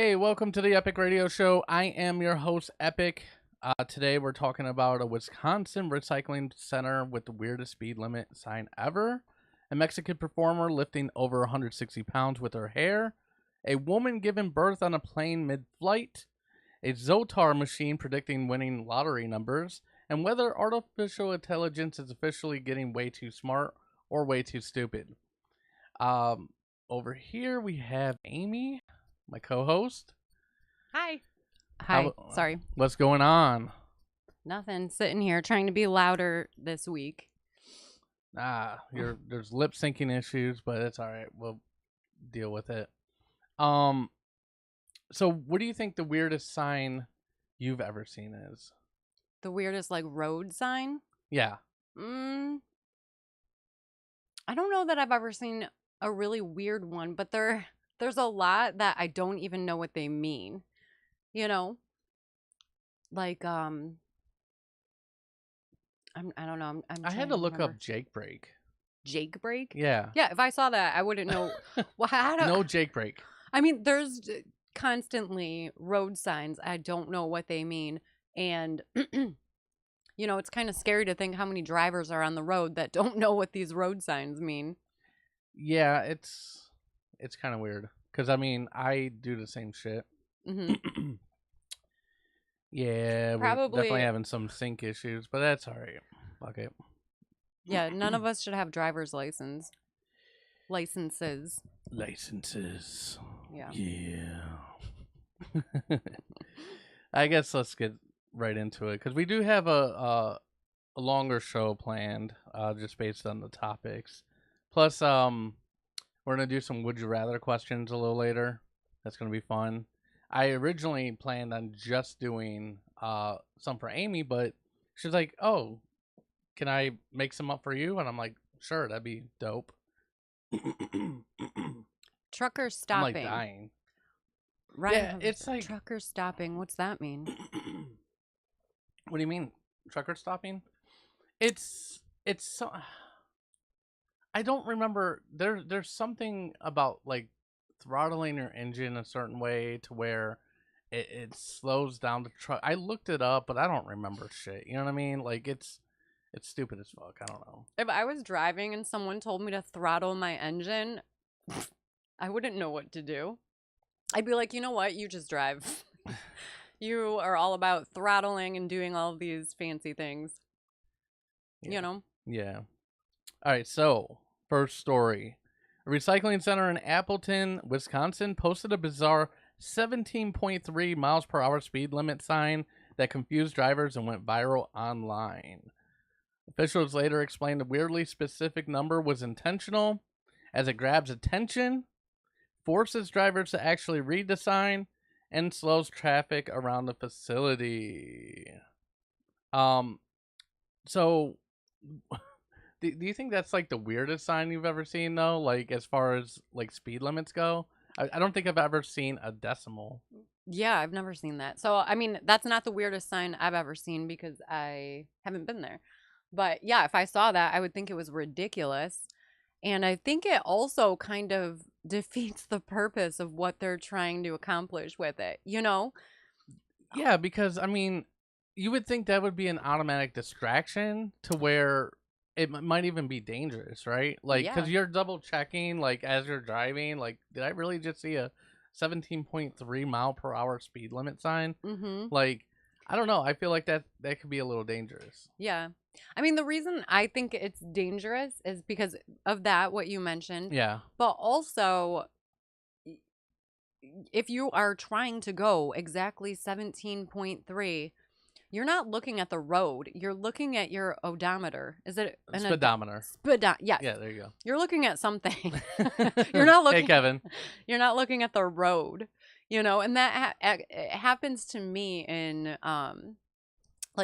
Hey, welcome to the Epic Radio Show. I am your host, Epic. Today we're talking about a Wisconsin recycling center with the weirdest speed limit sign ever, a Mexican performer lifting over 160 pounds with her hair, a woman giving birth on a plane mid-flight, a Zoltar machine predicting winning lottery numbers, and whether artificial intelligence is officially getting way too smart or way too stupid. Over here we have Amy, my co-host. Hi. Hi. Sorry. What's going on? Nothing. Sitting here trying to be louder this week. There's lip syncing issues, but it's all right. We'll deal with it. So what do you think the weirdest sign you've ever seen is? The weirdest, road sign? Yeah. I don't know that I've ever seen a really weird one, but there's a lot that I don't even know what they mean. You know? I don't know. I had to look up Jake Break. Jake Break? Yeah. Yeah, if I saw that, I wouldn't know. No Jake Break. I mean, there's constantly road signs. I don't know what they mean. And, it's kind of scary to think how many drivers are on the road that don't know what these road signs mean. Yeah, it's kind of weird. Because, I do the same shit. Mm-hmm. Yeah, we're definitely having some sync issues, but that's all right. Fuck it. Yeah, none of us should have driver's licenses. Yeah. I guess let's get right into it because we do have a longer show planned, just based on the topics. Plus, we're gonna do some would you rather questions a little later. That's gonna be fun. I originally planned on just doing some for Amy, but she's like, "Oh, can I make some up for you?" And I'm like, "Sure, that'd be dope." Trucker stopping. I'm dying. Right. Yeah, it's like trucker stopping. What's that mean? What do you mean, trucker stopping? It's so. I don't remember. There's something about throttling your engine a certain way to where it slows down the truck. I looked it up, but I don't remember shit. You know what I mean? It's stupid as fuck. I don't know. If I was driving and someone told me to throttle my engine, I wouldn't know what to do. I'd be like, you know what? You just drive. You are all about throttling and doing all of these fancy things. Yeah. Yeah. All right, so first story. A recycling center in Appleton, Wisconsin posted a bizarre 17.3 miles per hour speed limit sign that confused drivers and went viral online. Officials later explained the weirdly specific number was intentional as it grabs attention, forces drivers to actually read the sign, and slows traffic around the facility. So do you think that's the weirdest sign you've ever seen though? As far as speed limits go? I don't think I've ever seen a decimal. Yeah, I've never seen that. So, that's not the weirdest sign I've ever seen because I haven't been there. But yeah, if I saw that, I would think it was ridiculous. And I think it also kind of defeats the purpose of what they're trying to accomplish with it, Yeah, because, you would think that would be an automatic distraction to where it might even be dangerous, right? Because you're double checking, as you're driving, did I really just see a 17.3 mile per hour speed limit sign? Mm-hmm. I don't know. I feel like that could be a little dangerous. Yeah. The reason I think it's dangerous is because of that, what you mentioned. Yeah. But also, if you are trying to go exactly 17.3, you're not looking at the road. You're looking at your odometer. Is it an speedometer? Yes. Yeah, there you go. You're looking at something. You're not looking. Hey, Kevin. You're not looking at the road. And that it happens to me in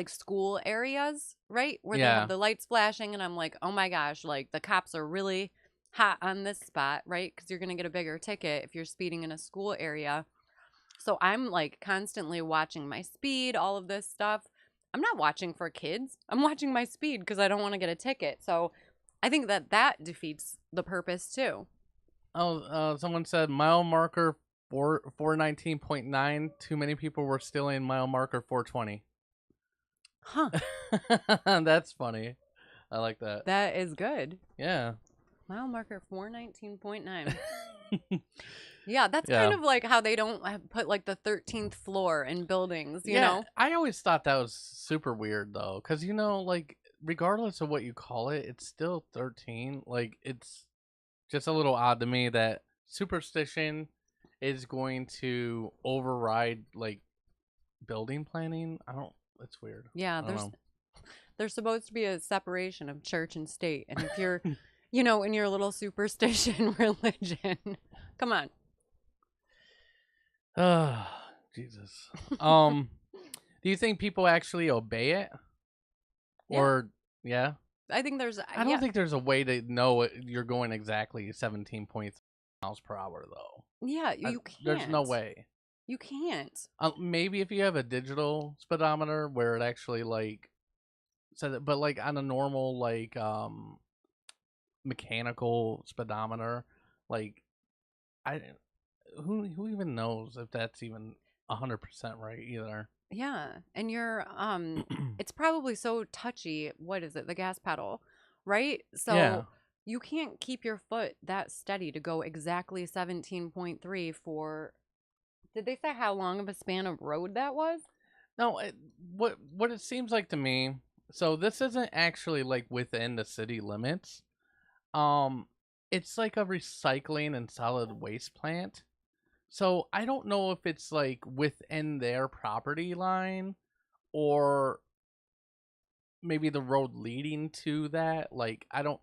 school areas, right? Where they have the lights flashing and I'm like, oh my gosh, the cops are really hot on this spot, right? Because you're going to get a bigger ticket if you're speeding in a school area. So I'm constantly watching my speed, all of this stuff. I'm not watching for kids. I'm watching my speed because I don't want to get a ticket. So I think that defeats the purpose too. Oh, someone said mile marker 419.9. Too many people were stealing mile marker 420. Huh. That's funny. I like that. That is good. Yeah. Mile marker 419.9. Yeah, that's Yeah. kind of like how they don't put like the 13th floor in buildings, you Yeah, know? I always thought that was super weird though, because like regardless of what you call it, it's still 13. Like it's just a little odd to me that superstition is going to override like building planning. I don't. It's weird. Yeah, I don't know. there's supposed to be a separation of church and state. And if you're, you know, in your little superstition religion, come on. Oh, Jesus. Do you think people actually obey it? Yeah. Or yeah? I think there's I don't think there's a way to know you're going exactly 17.3 miles per hour though. Yeah, you can't. There's no way. You can't. Maybe if you have a digital speedometer where it actually like says it, but like on a normal like mechanical speedometer, like I who even knows if that's even 100% right either. Yeah, and you're it's probably so touchy. What is it? The gas pedal, right? So Yeah. you can't keep your foot that steady to go exactly 17.3 for. Did they say how long of a span of road that was? No, what it seems like to me. So this isn't actually like within the city limits. It's like a recycling and solid waste plant. So I don't know if it's like within their property line or maybe the road leading to that. Like I don't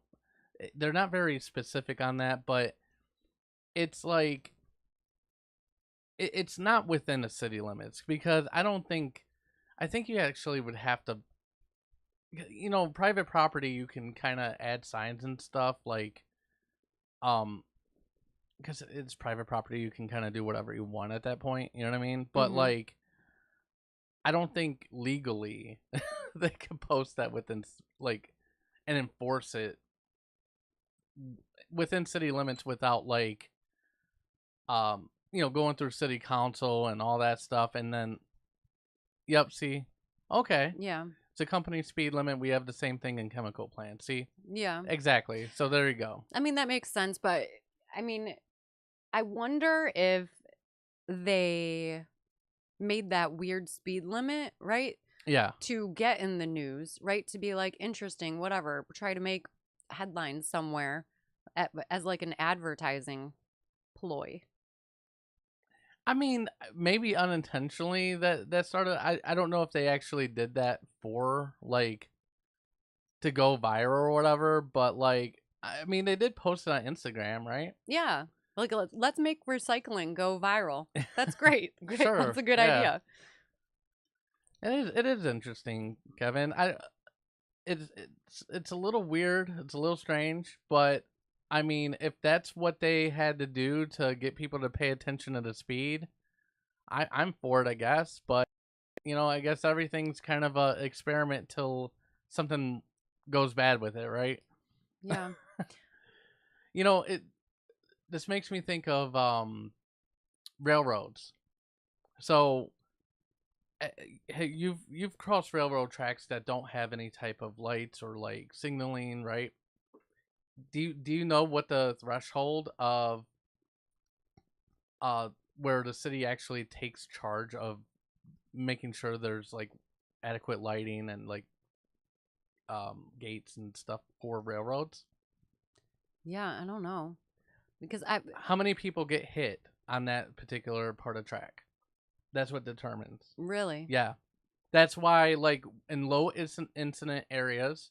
they're not very specific on that, but it's like it's not within the city limits because I think you actually would have to private property you can kind of add signs and stuff like um because it's private property you can kind of do whatever you want at that point, you know what I mean? But Mhm. like I don't think legally they can post that within like and enforce it within city limits without like going through city council and all that stuff and then yep, see. Okay. Yeah. It's a company speed limit. We have the same thing in chemical plants. See? Yeah. Exactly. So there you go. I mean, that makes sense, but I mean, I wonder if they made that weird speed limit, right? Yeah. To get in the news, right? To be like interesting, whatever. Try to make headlines somewhere as like an advertising ploy. I mean, maybe unintentionally that started. I don't know if they actually did that for like to go viral or whatever, but like I mean they did post it on Instagram, right? Yeah. Like let's make recycling go viral. That's great. Great. Sure. That's a good Yeah. idea. It is interesting, Kevin. It's a little weird. It's a little strange, but I mean, if that's what they had to do to get people to pay attention to the speed, I'm for it, I guess. But I guess everything's kind of a experiment till something goes bad with it, right? Yeah. It this makes me think of railroads. So hey, you've crossed railroad tracks that don't have any type of lights or like signaling, right? Do you know what the threshold of where the city actually takes charge of making sure there's like adequate lighting and like gates and stuff for railroads? Yeah, I don't know. Because How many people get hit on that particular part of track? That's what determines. really. Yeah. That's why like in low incident areas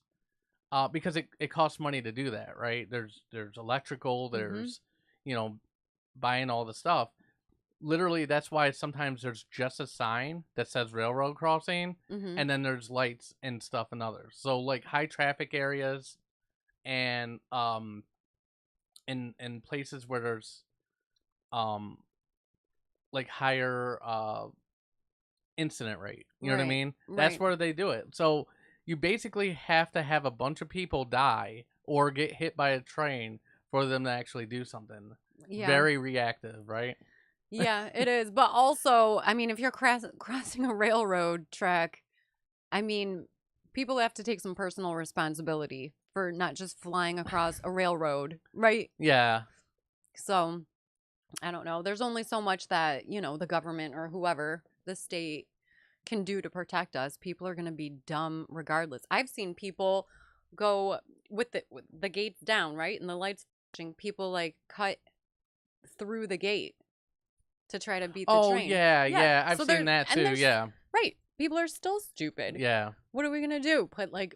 because it costs money to do that, right? There's electrical, there's buying all the stuff. Literally, that's why sometimes there's just a sign that says railroad crossing, and then there's lights and stuff and others. So like high traffic areas, and in places where there's like higher incident rate. You know what I mean? That's where they do it. So you basically have to have a bunch of people die or get hit by a train for them to actually do something. Yeah. Very reactive, right? Yeah, it is. But also, I mean, if you're crossing a railroad track, I mean, people have to take some personal responsibility for not just flying across a railroad, right? Yeah. So, I don't know. There's only so much that, the government or whoever, the state can do to protect us. People are going to be dumb regardless. I've seen people go with the gates down, right? And the lights flashing, people like cut through the gate to try to beat the Oh, train. yeah, Yeah. yeah. I've So seen that too. there's Yeah. right. People are still stupid. Yeah. What are we gonna do? Put like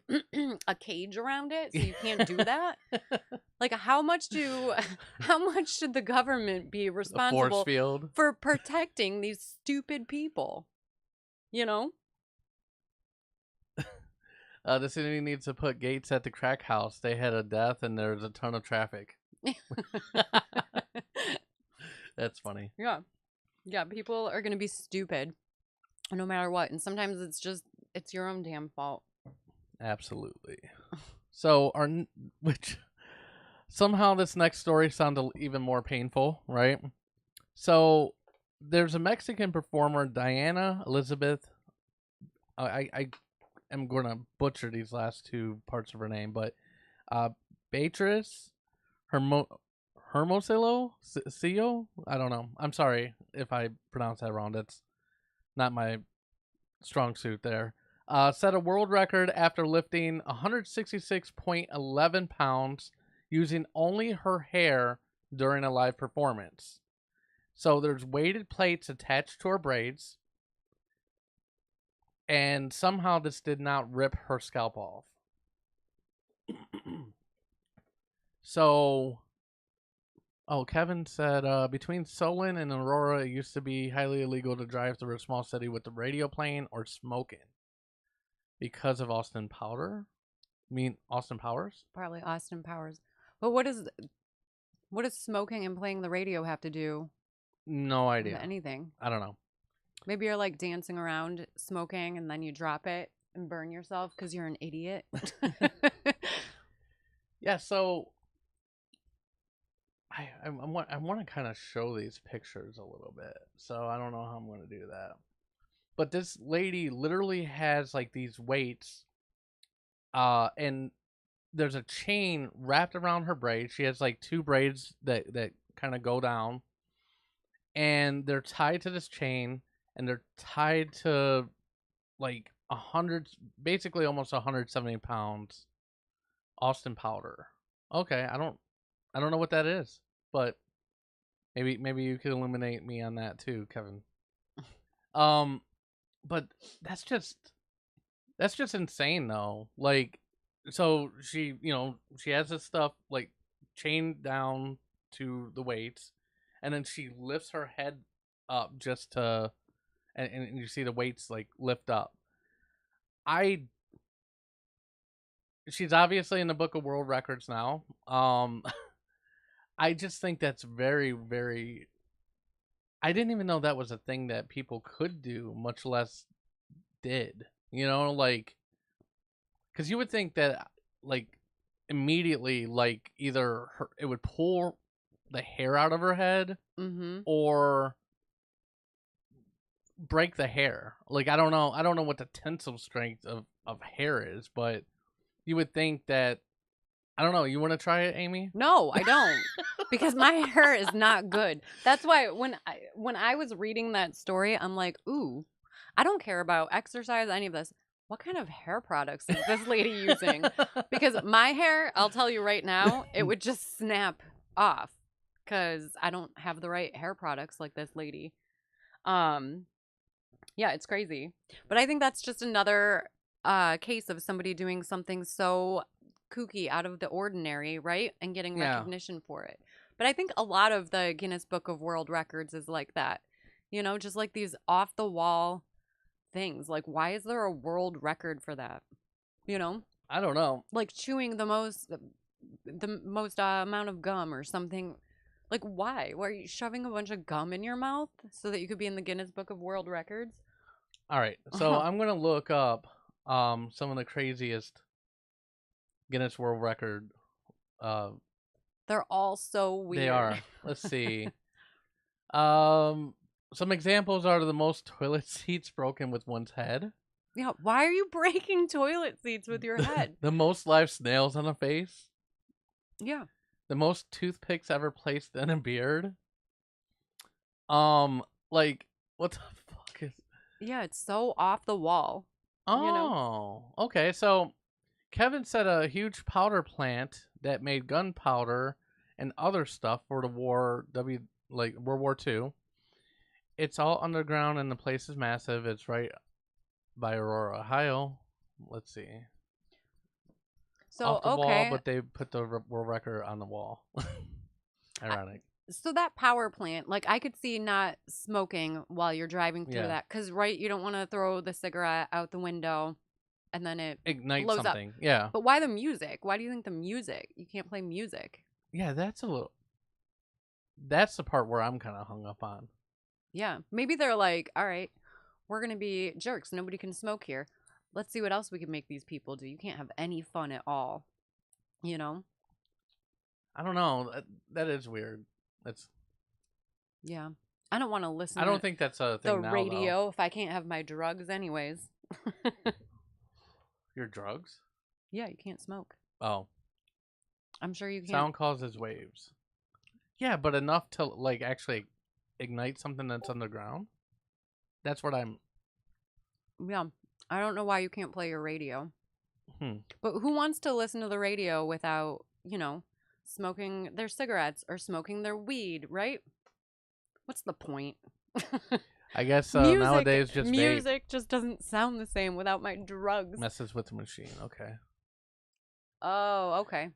a cage around it so you can't do that? Like how much should the government be A force responsible field. for protecting these stupid people? You know? The city needs to put gates at the crack house. They had a death and there's a ton of traffic. That's funny. Yeah. Yeah, people are gonna be stupid no matter what. And sometimes it's your own damn fault. Absolutely. So which somehow this next story sounded even more painful, right? So there's a Mexican performer, Diana Elizabeth. I am going to butcher these last two parts of her name, but Beatrice Hermosillo?Cio? I don't know. I'm sorry if I pronounce that wrong. That's not my strong suit there. Set a world record after lifting 166.11 pounds using only her hair during a live performance. So there's weighted plates attached to her braids, and somehow this did not rip her scalp off. So, Kevin said, between Solon and Aurora, it used to be highly illegal to drive through a small city with the radio playing or smoking. Because of Austin Powder? You mean Austin Powers? Probably Austin Powers. But what does smoking and playing the radio have to do No with idea. anything? I don't know. Maybe you're like dancing around smoking and then you drop it and burn yourself because you're an idiot. Yeah, so I want to kind of show these pictures a little bit. So I don't know how I'm going to do that. But this lady literally has like these weights, and there's a chain wrapped around her braids. She has like two braids that kind of go down, and they're tied to this chain, and they're tied to like 100, basically almost 170 pounds Austin Powder. Okay, I don't know what that is, but maybe you could illuminate me on that too, Kevin. But that's just insane though. Like, so she has this stuff like chained down to the weights, and then she lifts her head up just to, and you see the weights like lift up. She's obviously in the book of world records now. I just think that's very, very. I didn't even know that was a thing that people could do, much less did. Like, because you would think that, like, immediately, like, either it would pull the hair out of her head, or break the hair. Like, I don't know what the tensile strength of hair is, but you would think that. I don't know. You want to try it, Amy? No, I don't. Because my hair is not good. That's why when I was reading that story, I'm like, ooh, I don't care about exercise, any of this. What kind of hair products is this lady using? Because my hair, I'll tell you right now, it would just snap off because I don't have the right hair products like this lady. Yeah, it's crazy. But I think that's just another case of somebody doing something so kooky, out of the ordinary, right? And getting Yeah. recognition for it. But I think a lot of the Guinness Book of World Records is like that. Just like these off the wall things. Like, why is there a world record for that? I don't know. Like chewing the most amount of gum or something. Like, why? Why are you shoving a bunch of gum in your mouth so that you could be in the Guinness Book of World Records? All right, so I'm gonna look up some of the craziest Guinness World Record. They're all so weird. They are. Let's see. Some examples are the most toilet seats broken with one's head. Yeah, why are you breaking toilet seats with your head? The most live snails on a face. Yeah. The most toothpicks ever placed in a beard. Like, what the fuck is... Yeah, it's so off the wall. You know? Oh, okay. So Kevin said a huge powder plant that made gunpowder and other stuff for the like World War II. It's all underground and the place is massive. It's right by Aurora, Ohio. Let's see. So, Off the wall, okay. but they put the world record on the wall. Ironic. So that power plant, like I could see not smoking while you're driving through Yeah. that, because right, you don't want to throw the cigarette out the window, and then it Ignite blows something. up. Yeah. But why the music? Why do you think the music? You can't play music. Yeah, that's a little. That's the part where I'm kind of hung up on. Yeah, maybe they're like, all right, we're gonna be jerks. Nobody can smoke here. Let's see what else we can make these people do. You can't have any fun at all. You know? I don't know. That is weird. That's. Yeah. I don't want to listen I don't to think that's a the thing now, radio though. if I can't have my drugs anyways. Your drugs? Yeah, you can't smoke. Oh. I'm sure you can't. Sound causes waves. Yeah, but enough to like actually ignite something that's underground. That's what I'm. Yeah. I don't know why you can't play your radio. Hmm. But who wants to listen to the radio without, smoking their cigarettes or smoking their weed, right? What's the point? I guess music, nowadays just music just doesn't sound the same without my drugs. messes with the machine. Okay. Oh, okay.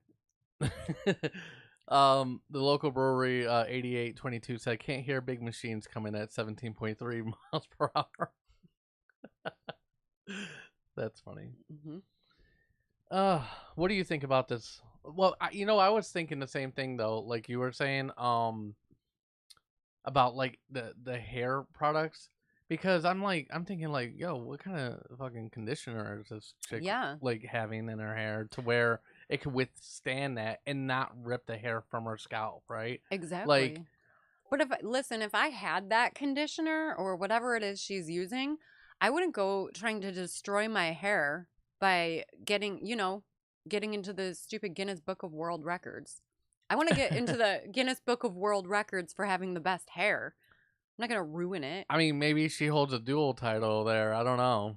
The local brewery 8822 said can't hear big machines coming at 17.3 miles per hour. That's funny. Mm-hmm. What do you think about this? Well, I was thinking the same thing though, like you were saying, about like the hair products, because I'm thinking like, yo, what kind of fucking conditioner is this chick like having in her hair to where it could withstand that and not rip the hair from her scalp, right? Exactly. Like, but if I had that conditioner or whatever it is she's using, I wouldn't go trying to destroy my hair by getting into the stupid Guinness Book of World Records. I want to get into the Guinness Book of World Records for having the best hair. I'm not going to ruin it. I mean, maybe she holds a dual title there. I don't know.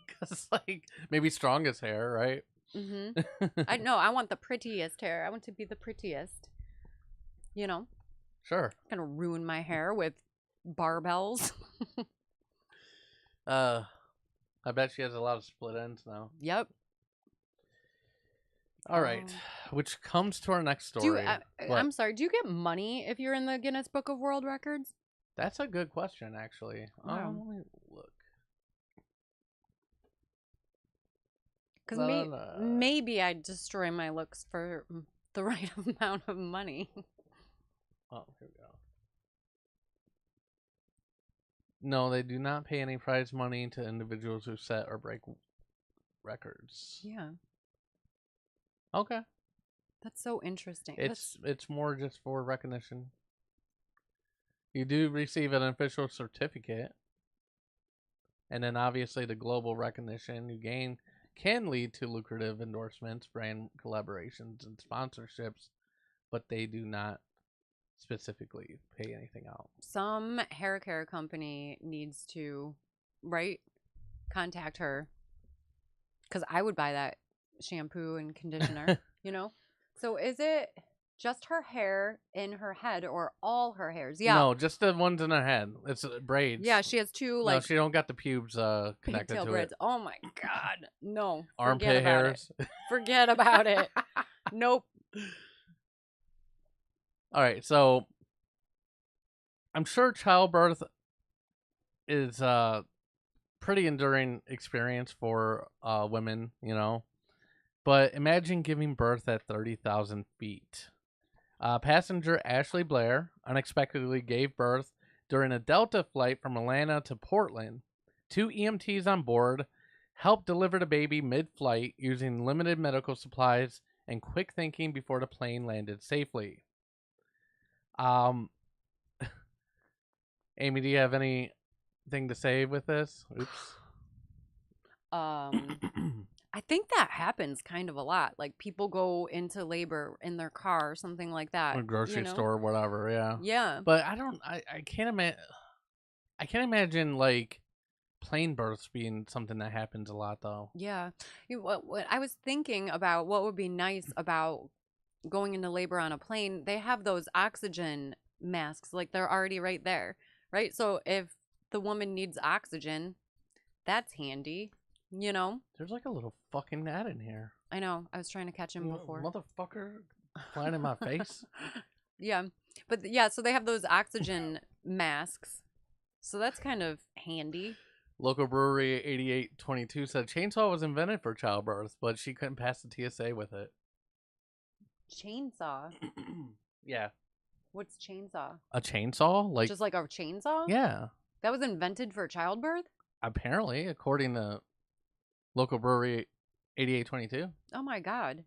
Because, like, maybe strongest hair, right? Mm-hmm. I know. I want the prettiest hair. I want to be the prettiest. Sure. I'm going to ruin my hair with barbells. I bet she has a lot of split ends now. Yep. All right. Which comes to our next story. I'm sorry. Do you get money if you're in the Guinness Book of World Records? That's a good question, actually. Wow. Let me look. Because maybe I'd destroy my looks for the right amount of money. Oh, here we go. No, they do not pay any prize money to individuals who set or break records. Yeah. Okay. That's so interesting. It's more just for recognition. You do receive an official certificate. And then obviously the global recognition you gain can lead to lucrative endorsements, brand collaborations, and sponsorships, but they do not specifically pay anything out. Some hair care company needs to, contact her, because I would buy that shampoo and conditioner, So is it just her hair in her head or all her hairs? Yeah. No, just the ones in her head. It's braids. Yeah, she has two, No, she don't got the pubes connected pigtail to braids. it. Oh my God. No. Armpit hairs. Forget about it. Nope. All right, so I'm sure childbirth is pretty enduring experience for women, But imagine giving birth at 30,000 feet. Passenger Ashley Blair unexpectedly gave birth during a Delta flight from Atlanta to Portland. 2 EMTs on board helped deliver the baby mid-flight using limited medical supplies and quick thinking before the plane landed safely. Amy, do you have anything to say with this? Oops. I think that happens kind of a lot. Like people go into labor in their car or something like that. Or grocery you know? store, whatever. Yeah. Yeah. But I can't imagine. I can't imagine like plane births being something that happens a lot though. Yeah. What I was thinking about what would be nice about going into labor on a plane, they have those oxygen masks, like they're already right there, right? So if the woman needs oxygen, that's handy, you know? There's like a little fucking gnat in here. I know. I was trying to catch him before. Motherfucker flying in my face. Yeah. But yeah, so they have those oxygen masks. So that's kind of handy. Local brewery 8822 said chainsaw was invented for childbirth, but she couldn't pass the TSA with it. Chainsaw? Yeah. What's chainsaw? A chainsaw? Like Just like a chainsaw? yeah. That was invented for childbirth? Apparently, according to local brewery 8822. Oh my god.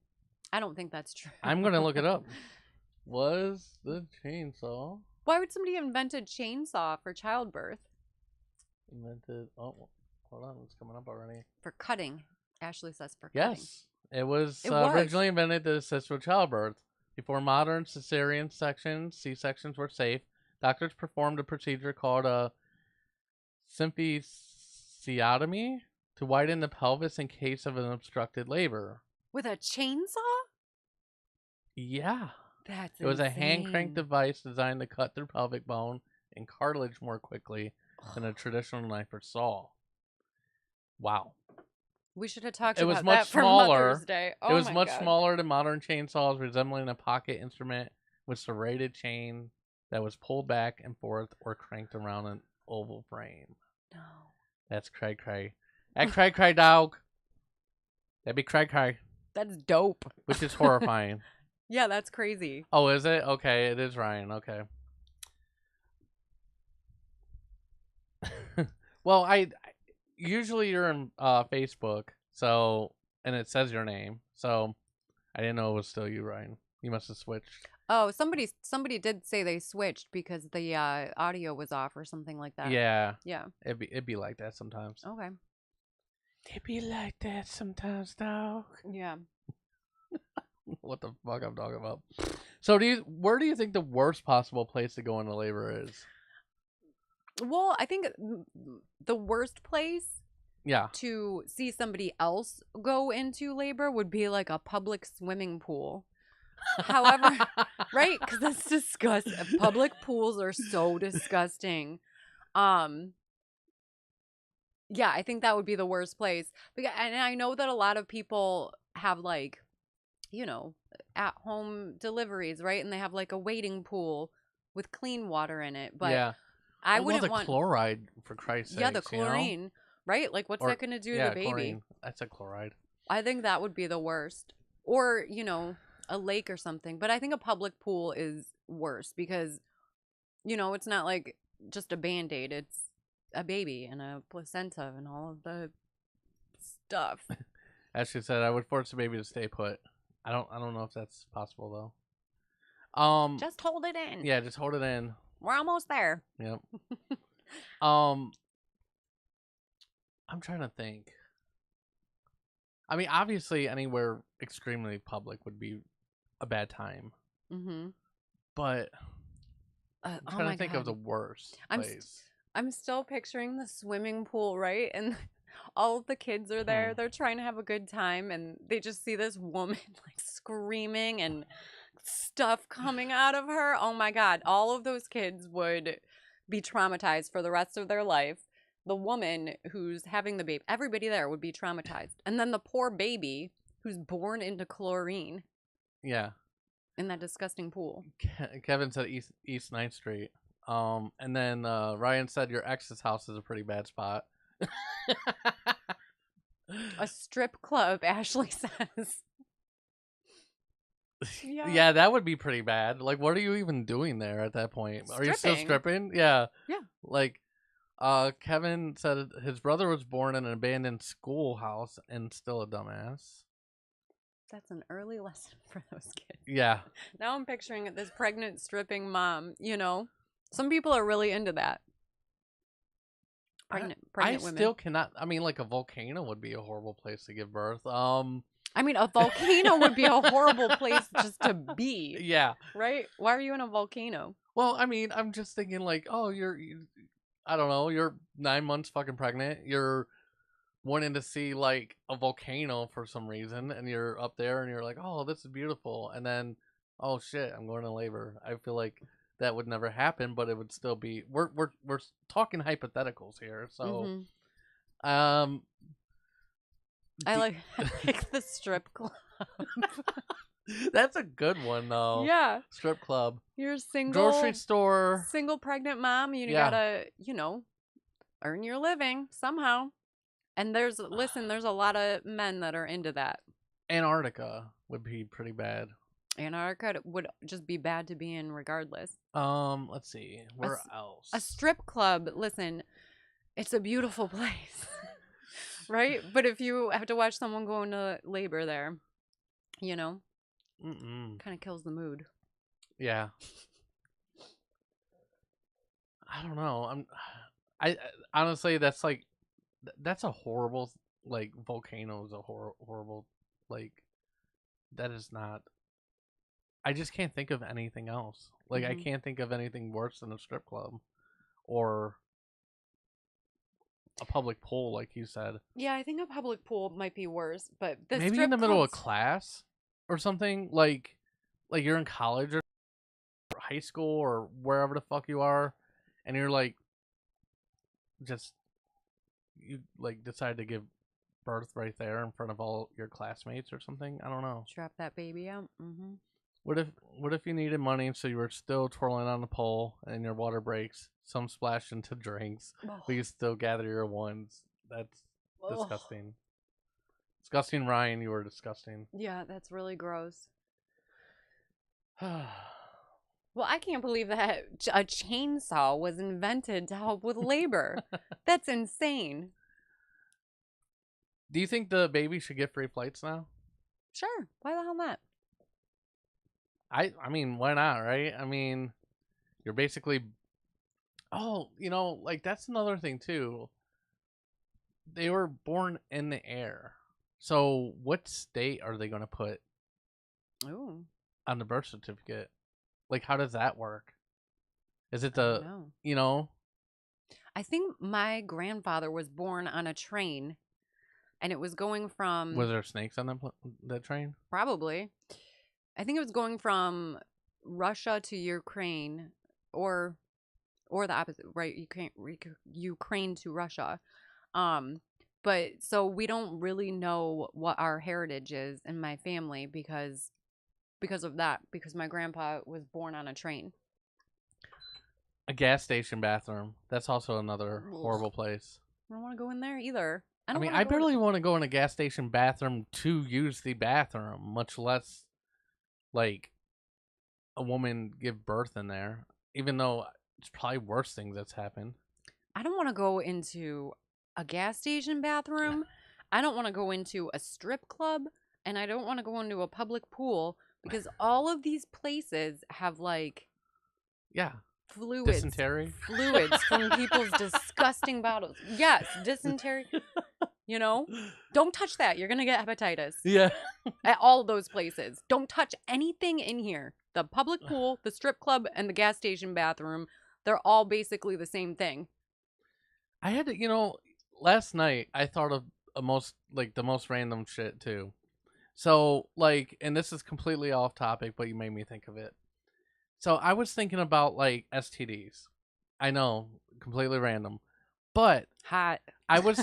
I don't think that's true. I'm going to look it up. Was the chainsaw Why would somebody invent a chainsaw for childbirth? invented? Oh, hold on. It's coming up already. For cutting. Ashley says for cutting. Yes. It was, It was. Originally invented to assist with childbirth. Before modern cesarean sections, C-sections were safe. Doctors performed a procedure called a symphysiotomy to widen the pelvis in case of an obstructed labor. With a chainsaw? Yeah. That's It was a hand crank insane. device designed to cut through pelvic bone and cartilage more quickly than a traditional knife or saw. Wow. We should have talked It was about much that for smaller. Mother's Day. Oh It was my much God. smaller than modern chainsaws, resembling a pocket instrument with serrated chain that was pulled back and forth or cranked around an oval frame. No. That's cray cray. That cray cray dog. That'd be cray cray, That's dope. which is horrifying. Yeah, that's crazy. Oh, is it? Okay, it is Ryan. Okay. Well, I usually you're in Facebook, so and it says your name, so I didn't know it was still you, Ryan. You must have switched. Oh, somebody did say they switched because the audio was off or something like that. Yeah, Yeah. it'd be like that sometimes. Okay. It'd be like that sometimes, dog. Yeah. What the fuck I'm talking about? So where do you think the worst possible place to go into labor is? Well, I think the worst place Yeah. to see somebody else go into labor would be like a public swimming pool. However, right? Because that's disgusting. Public pools are so disgusting. Yeah, I think that would be the worst place. And I know that a lot of people have like, at home deliveries, right? And they have like a waiting pool with clean water in it. But yeah. I Well, wouldn't the want chloride, for Christ's Yeah, the sakes, you know? chlorine, right? Like what's that going to do to the baby? Chlorine. That's a chloride. I think that would be the worst. Or, a lake or something. But I think a public pool is worse because, it's not like just a Band-Aid. It's a baby and a placenta and all of the stuff. As she said, I would force the baby to stay put. I don't know if that's possible though. Just hold it in. Yeah, just hold it in. We're almost there. Yep. I'm trying to think. I mean, obviously, anywhere extremely public would be a bad time. Mm-hmm. But I'm oh trying my to think God. of the worst I'm place. I'm still picturing the swimming pool, right? And all of the kids are there. They're trying to have a good time, and they just see this woman like screaming and stuff coming out of her. Oh my God. All of those kids would be traumatized for the rest of their life. The woman who's having the baby, everybody there would be traumatized. And then the poor baby who's born into chlorine. Yeah. In that disgusting pool. Kevin said East 9th Street. And then Ryan said your ex's house is a pretty bad spot. A strip club, Ashley says. Yeah, that would be pretty bad. Like, what are you even doing there at that point? Are you still stripping? Yeah. Yeah. Like, Kevin said his brother was born in an abandoned schoolhouse and still a dumbass. That's an early lesson for those kids. Yeah. Now I'm picturing this pregnant stripping mom, Some people are really into that. Pregnant women. Still cannot. I mean, like a volcano would be a horrible place to give birth. I mean, a volcano would be a horrible place just to be. Yeah. Right? Why are you in a volcano? Well, I mean, I'm just thinking like, oh, I don't know, you're 9 months fucking pregnant. You're wanting to see like a volcano for some reason, and you're up there and you're like, oh, this is beautiful, and then, oh shit, I'm going to labor. I feel like that would never happen, but it would still be. We're talking hypotheticals here, so. Mm-hmm. I like the strip club. That's a good one though. Yeah. Strip club. You're single. Grocery store. Single pregnant mom. You gotta, earn your living somehow. And there's a lot of men that are into that. Antarctica would be pretty bad. Antarctica would just be bad to be in regardless. Let's see. Where else? A strip club. Listen, it's a beautiful place. Right? But if you have to watch someone go into labor there, kind of kills the mood. Yeah. I don't know. I honestly, that's like, that's a horrible, like, volcano is a horrible, like, that is not. I just can't think of anything else. Like, I can't think of anything worse than a strip club or a public pool, like you said. Yeah, I think a public pool might be worse, but maybe in the middle of class or something, like you're in college or high school or wherever the fuck you are, and you're like, you like decide to give birth right there in front of all your classmates or something. I don't know. Strap that baby out. Mm-hmm. What if you needed money, so you were still twirling on the pole and your water breaks, some splash into drinks, but you still gather your ones? That's disgusting. Disgusting, Ryan. You were disgusting. Yeah, that's really gross. Well, I can't believe that a chainsaw was invented to help with labor. That's insane. Do you think the baby should get free flights now? Sure. Why the hell not? I mean, why not, right? I mean, you're basically... Oh, like, that's another thing, too. They were born in the air. So, what state are they going to put on the birth certificate? Like, how does that work? Is it the... I think my grandfather was born on a train, and it was going from... Was there snakes on that train? Probably. I think it was going from Russia to Ukraine, or the opposite, right? Ukraine to Russia. But so we don't really know what our heritage is in my family because of that. Because my grandpa was born on a train. A gas station bathroom. That's also another horrible place. I don't want to go in there either. I barely want to go in a gas station bathroom to use the bathroom, much less like a woman give birth in there, even though it's probably worse things that's happened. I don't want to go into a gas station bathroom. I don't want to go into a strip club, and I don't want to go into a public pool because all of these places have fluids from people's disgusting bottles. Yes, dysentery. Don't touch that. You're going to get hepatitis. Yeah. At all those places. Don't touch anything in here. The public pool, the strip club, and the gas station bathroom, they're all basically the same thing. I had to, last night I thought of the most random shit too. So, and this is completely off topic, but you made me think of it. So I was thinking about STDs. I know, completely random. But hot. I was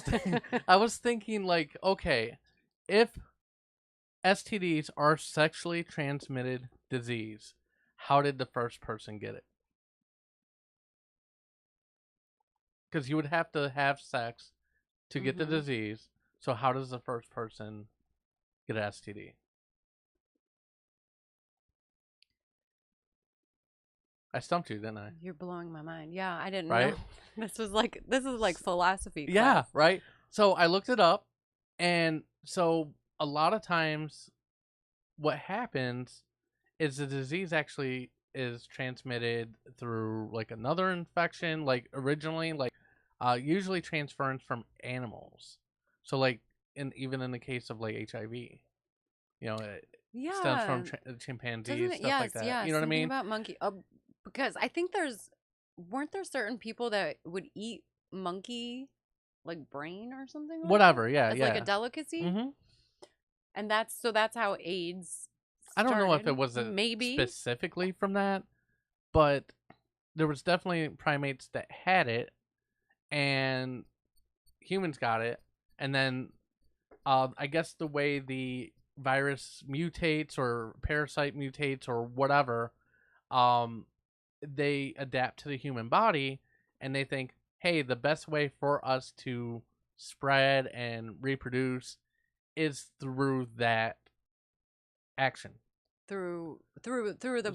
thinking okay, if STDs are sexually transmitted disease, how did the first person get it? Because you would have to have sex to get the disease. So how does the first person get an STD? I stumped you, didn't I? You're blowing my mind. Yeah, I didn't know. This is like philosophy class. Yeah, right. So I looked it up, and so a lot of times what happens is the disease actually is transmitted through another infection. Originally, usually transference from animals. So like even in the case of like HIV, it stems Yeah. from Doesn't chimpanzees, it? stuff like Yes, that. You yes. know what I Something mean? about monkey. Because I think weren't there certain people that would eat monkey like brain or something like that Whatever. Yeah, as like a yeah. delicacy? Hmm. And that's how AIDS I don't know if started. it was Maybe. specifically from that, but there was definitely primates that had it, and humans got it, and then I guess the way the virus mutates or parasite mutates or whatever, um, they adapt to the human body, and they think, hey, the best way for us to spread and reproduce is through that action, Through the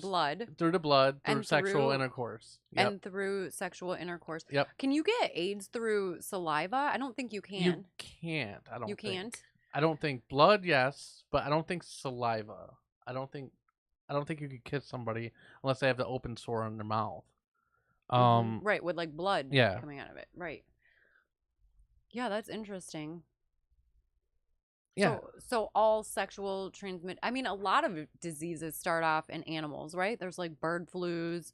blood through the blood, through and sexual through intercourse. Yep. through sexual intercourse. Yep. Can you get AIDS through saliva? I don't think you You can. can't. I You don't think. can't? I don't think blood. Yes, but I don't think saliva. I don't think. I don't think you could kiss somebody unless they have the open sore on their mouth. Right, with like blood Yeah. coming out of it. Right. Yeah, that's interesting. Yeah. So all sexual transmit. I mean, a lot of diseases start off in animals, right? There's like bird flus,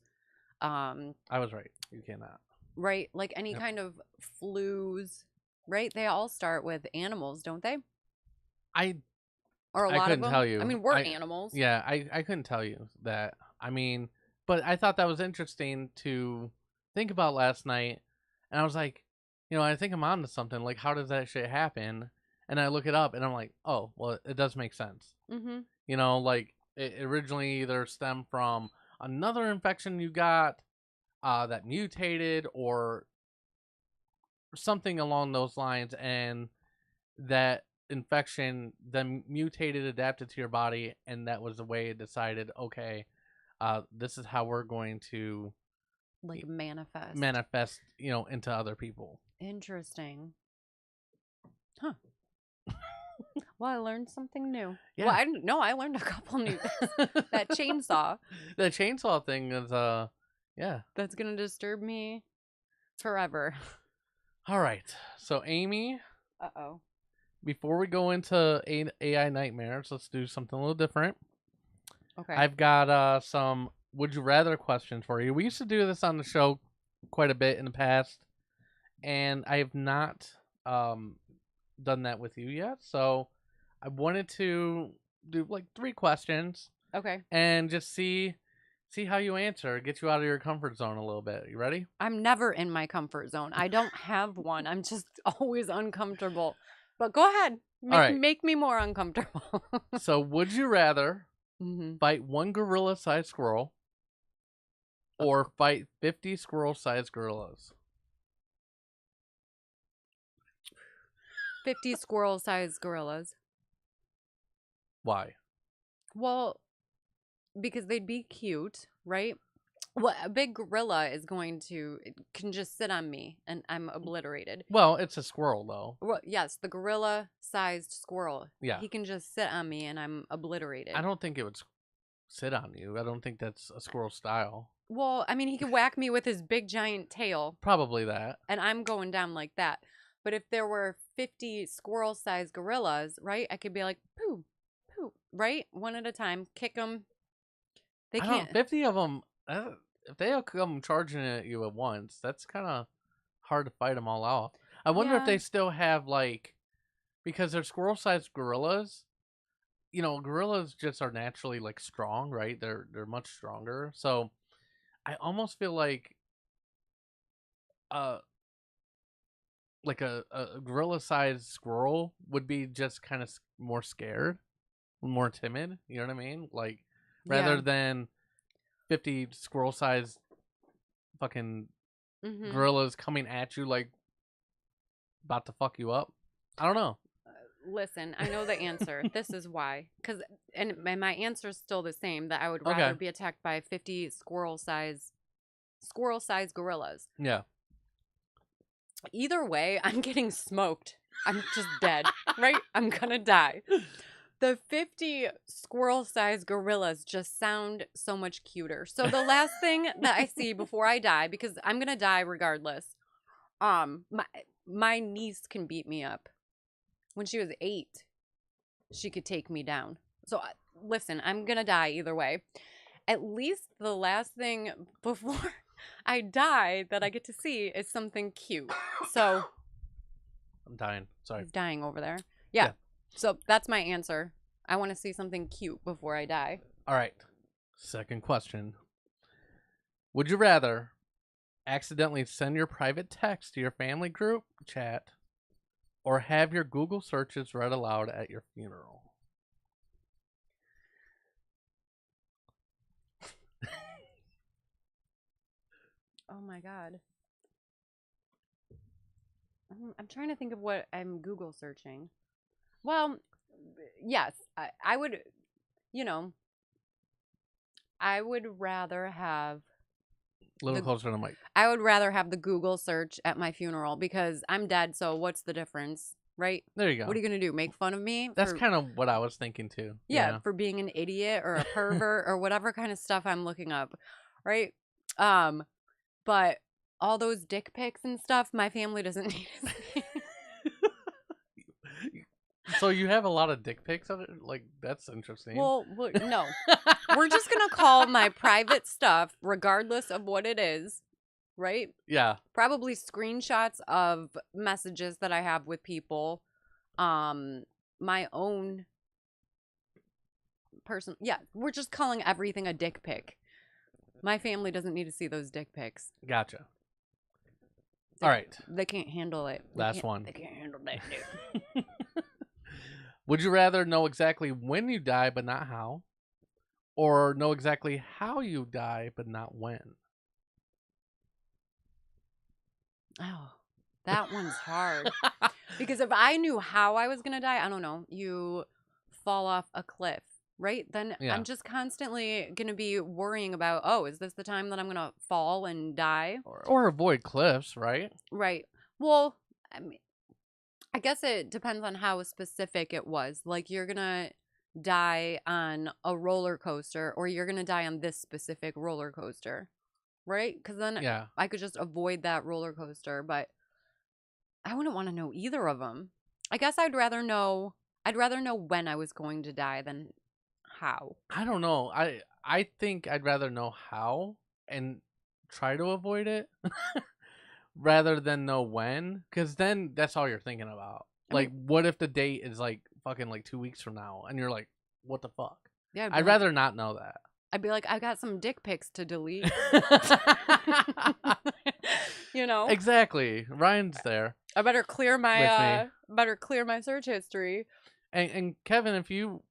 I was right. You cannot. right? Like any Yep. kind of flus, right? They all start with animals, don't they? I Or a I lot of couldn't tell them. I you. mean, we're animals. Yeah, I couldn't tell you that. I mean, but I thought that was interesting to think about last night, and I was like, I think I'm on to something. Like, how does that shit happen? And I look it up, and I'm like, oh, well, it does make sense. Mm-hmm. Like it originally either stemmed from another infection you got that mutated or something along those lines, and that infection then mutated, adapted to your body, and that was the way it decided, okay, this is how we're going to Like manifest, into other people. Interesting. Huh. Well, I learned something new. Yeah. Well, I didn't know. I learned a couple new things. That chainsaw. The chainsaw thing is, yeah. That's going to disturb me forever. All right. So, Amy, Uh-oh. before we go into AI nightmares, let's do something a little different. Okay. I've got some would you rather questions for you. We used to do this on the show quite a bit in the past, and I have not done that with you yet. So I wanted to do like 3 questions. Okay. And just see how you answer, get you out of your comfort zone a little bit. You ready? I'm never in my comfort zone. I don't have one. I'm just always uncomfortable. But go ahead. All right. Make me more uncomfortable. So, would you rather Mm-hmm. fight one gorilla-sized squirrel or fight 50 squirrel-sized gorillas? 50 squirrel-sized gorillas. Why? Well, because they'd be cute, right? Well, a big gorilla can just sit on me and I'm obliterated. Well, it's a squirrel, though. Well, yes, the gorilla-sized squirrel. Yeah. He can just sit on me and I'm obliterated. I don't think it would sit on you. I don't think that's a squirrel style. Well, I mean, he could whack me with his big giant tail. Probably that. And I'm going down like that. But if there were 50 squirrel-sized gorillas, right, I could be like, poo, poo, right? One at a time, kick them. They can't. 50 of them, if they all come charging at you at once, that's kind of hard to fight them all off. I wonder if they still have, like, because they're squirrel-sized gorillas, gorillas just are naturally, like, strong, right? They're much stronger. So I almost feel like a gorilla-sized squirrel would be just kind of more scared, more timid. You know what I mean? Like, rather than 50 squirrel-sized fucking gorillas coming at you, like, about to fuck you up. I don't know. Listen, I know the answer. This is why. And my answer is still the same, that I would rather be attacked by 50 squirrel-sized gorillas. Yeah. Either way, I'm getting smoked. I'm just dead, right? I'm gonna die. The 50 squirrel-sized gorillas just sound so much cuter. So the last thing that I see before I die, because I'm gonna die regardless, My niece can beat me up. When she was 8, she could take me down. So listen, I'm gonna die either way. At least the last thing before I die that I get to see is something cute. So I'm dying. Sorry. he's dying over there. Yeah. So that's my answer. I want to see something cute before I die. All right. Second question. Would you rather accidentally send your private text to your family group chat or have your Google searches read aloud at your funeral? Oh my God. I'm trying to think of what I'm Google searching. Well, yes, I would, you know, I would rather have A little closer to the mic. I would rather have the Google search at my funeral because I'm dead, so what's the difference, right? There you go. What are you going to do? Make fun of me? That's kind of what I was thinking too. Yeah, for being an idiot or a pervert or whatever kind of stuff I'm looking up, right? But all those dick pics and stuff, my family doesn't need to see. So you have a lot of dick pics on it? Like, that's interesting. Well, no. We're just going to call my private stuff, regardless of what it is, right? Yeah. Probably screenshots of messages that I have with people. My own person. Yeah, we're just calling everything a dick pic. My family doesn't need to see those dick pics. Gotcha. All right. They can't handle it. Last one. They can't handle that, dude. Would you rather know exactly when you die but not how? Or know exactly how you die but not when? Oh, that one's hard. Because if I knew how I was going to die, I don't know, you fall off a cliff, right? Then I'm just constantly going to be worrying about, oh, is this the time that I'm going to fall and die? Or avoid cliffs, right? Right. Well, I mean, I guess it depends on how specific it was. Like, you're going to die on a roller coaster or you're going to die on this specific roller coaster, right? Because then I could just avoid that roller coaster, but I wouldn't want to know either of them. I guess I'd rather know when I was going to die than how. I don't know. I think I'd rather know how and try to avoid it rather than know when, because then that's all you're thinking about. Like, what if the date is like fucking like 2 weeks from now and you're like, what the fuck? Yeah, I'd rather not know that. I'd be like, I got some dick pics to delete. You know? Exactly. Ryan's there. I better clear my search history. And Kevin, if you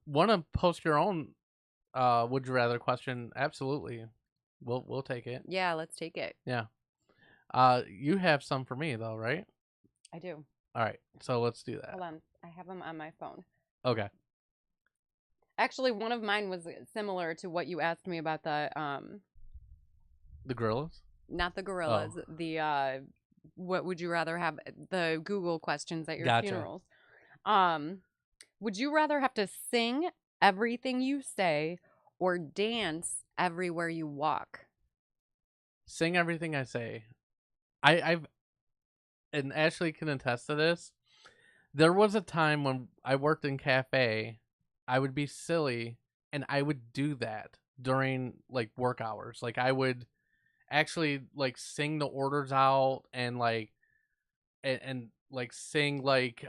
want to post your own would you rather question, absolutely. We'll take it. Yeah, let's take it. Yeah. You have some for me though, right? I do. All right. So let's do that. Hold on. I have them on my phone. Okay. Actually, one of mine was similar to what you asked me about the gorillas? Not the gorillas. Oh. The what would you rather have, the Google questions at your funerals. Would you rather have to sing everything you say or dance everywhere you walk? Sing everything I say. I've and Ashley can attest to this. There was a time when I worked in cafe, I would be silly and I would do that during like work hours. Like I would actually like sing the orders out and like and like sing like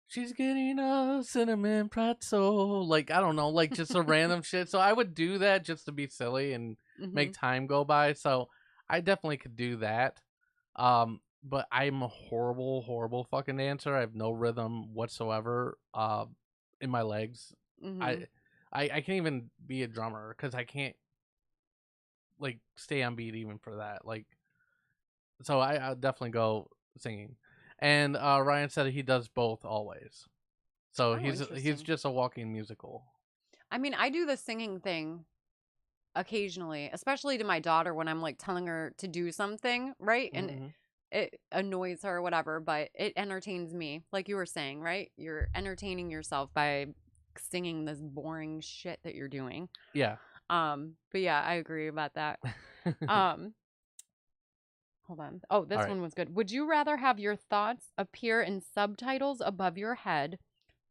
she's getting a cinnamon pretzel, like I don't know, like just a random shit. So I would do that just to be silly and make time go by. So I definitely could do that. But I'm a horrible fucking dancer. I have no rhythm whatsoever in my legs. I can't even be a drummer because I can't like stay on beat even for that. Like, so I'll definitely go singing. And Ryan said he does both always. So he's just a walking musical. I mean, I do the singing thing occasionally, especially to my daughter when I'm like telling her to do something, right? And it annoys her or whatever, but it entertains me. Like you were saying, right? You're entertaining yourself by singing this boring shit that you're doing. Yeah. But yeah, I agree about that. Hold hold on. Oh, this one was good. Would you rather have your thoughts appear in subtitles above your head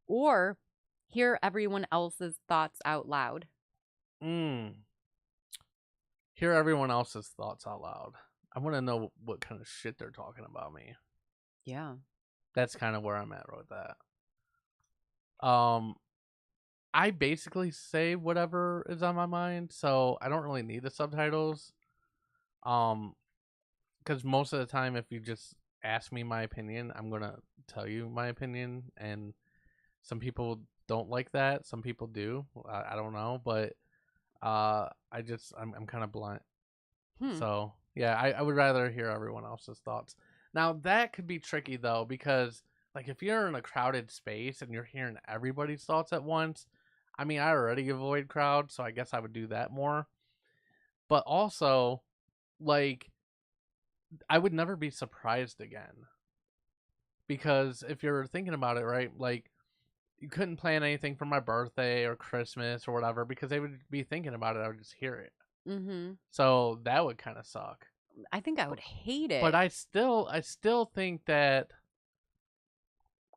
or hear everyone else's thoughts out loud? Hear everyone else's thoughts out loud. I want to know what kind of shit they're talking about me. Yeah. That's kind of where I'm at with that. I basically say whatever is on my mind, so I don't really need the subtitles. Because most of the time, if you just ask me my opinion, I'm gonna tell you my opinion, and some people don't like that. Some people do. I don't know, but I'm kind of blunt. So yeah, I would rather hear everyone else's thoughts. Now that could be tricky though, because like if you're in a crowded space and you're hearing everybody's thoughts at once, I mean, I already avoid crowds, so I guess I would do that more. But also, like, I would never be surprised again. Because if you're thinking about it, right, like, you couldn't plan anything for my birthday or Christmas or whatever because they would be thinking about it. I would just hear it. Mm-hmm. So that would kind of suck. I think I would hate it. But I still think that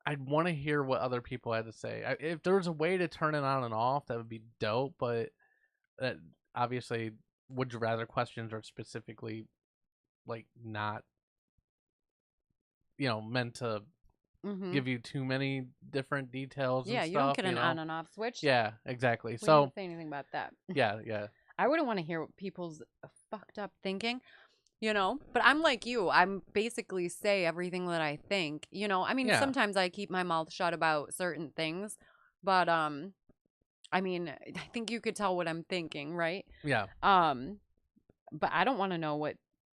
I'd want to hear what other people had to say. If there was a way to turn it on and off, that would be dope. But obviously, would you rather questions are specifically like not, meant to give you too many different details. Yeah, and stuff, you don't get an on and off switch. Yeah, exactly. We So didn't say anything about that. Yeah. I wouldn't want to hear what people's fucked up thinking. But I'm like you. I'm basically say everything that I think. I mean, sometimes I keep my mouth shut about certain things, but I mean, I think you could tell what I'm thinking, right? Yeah. But I don't want to know what.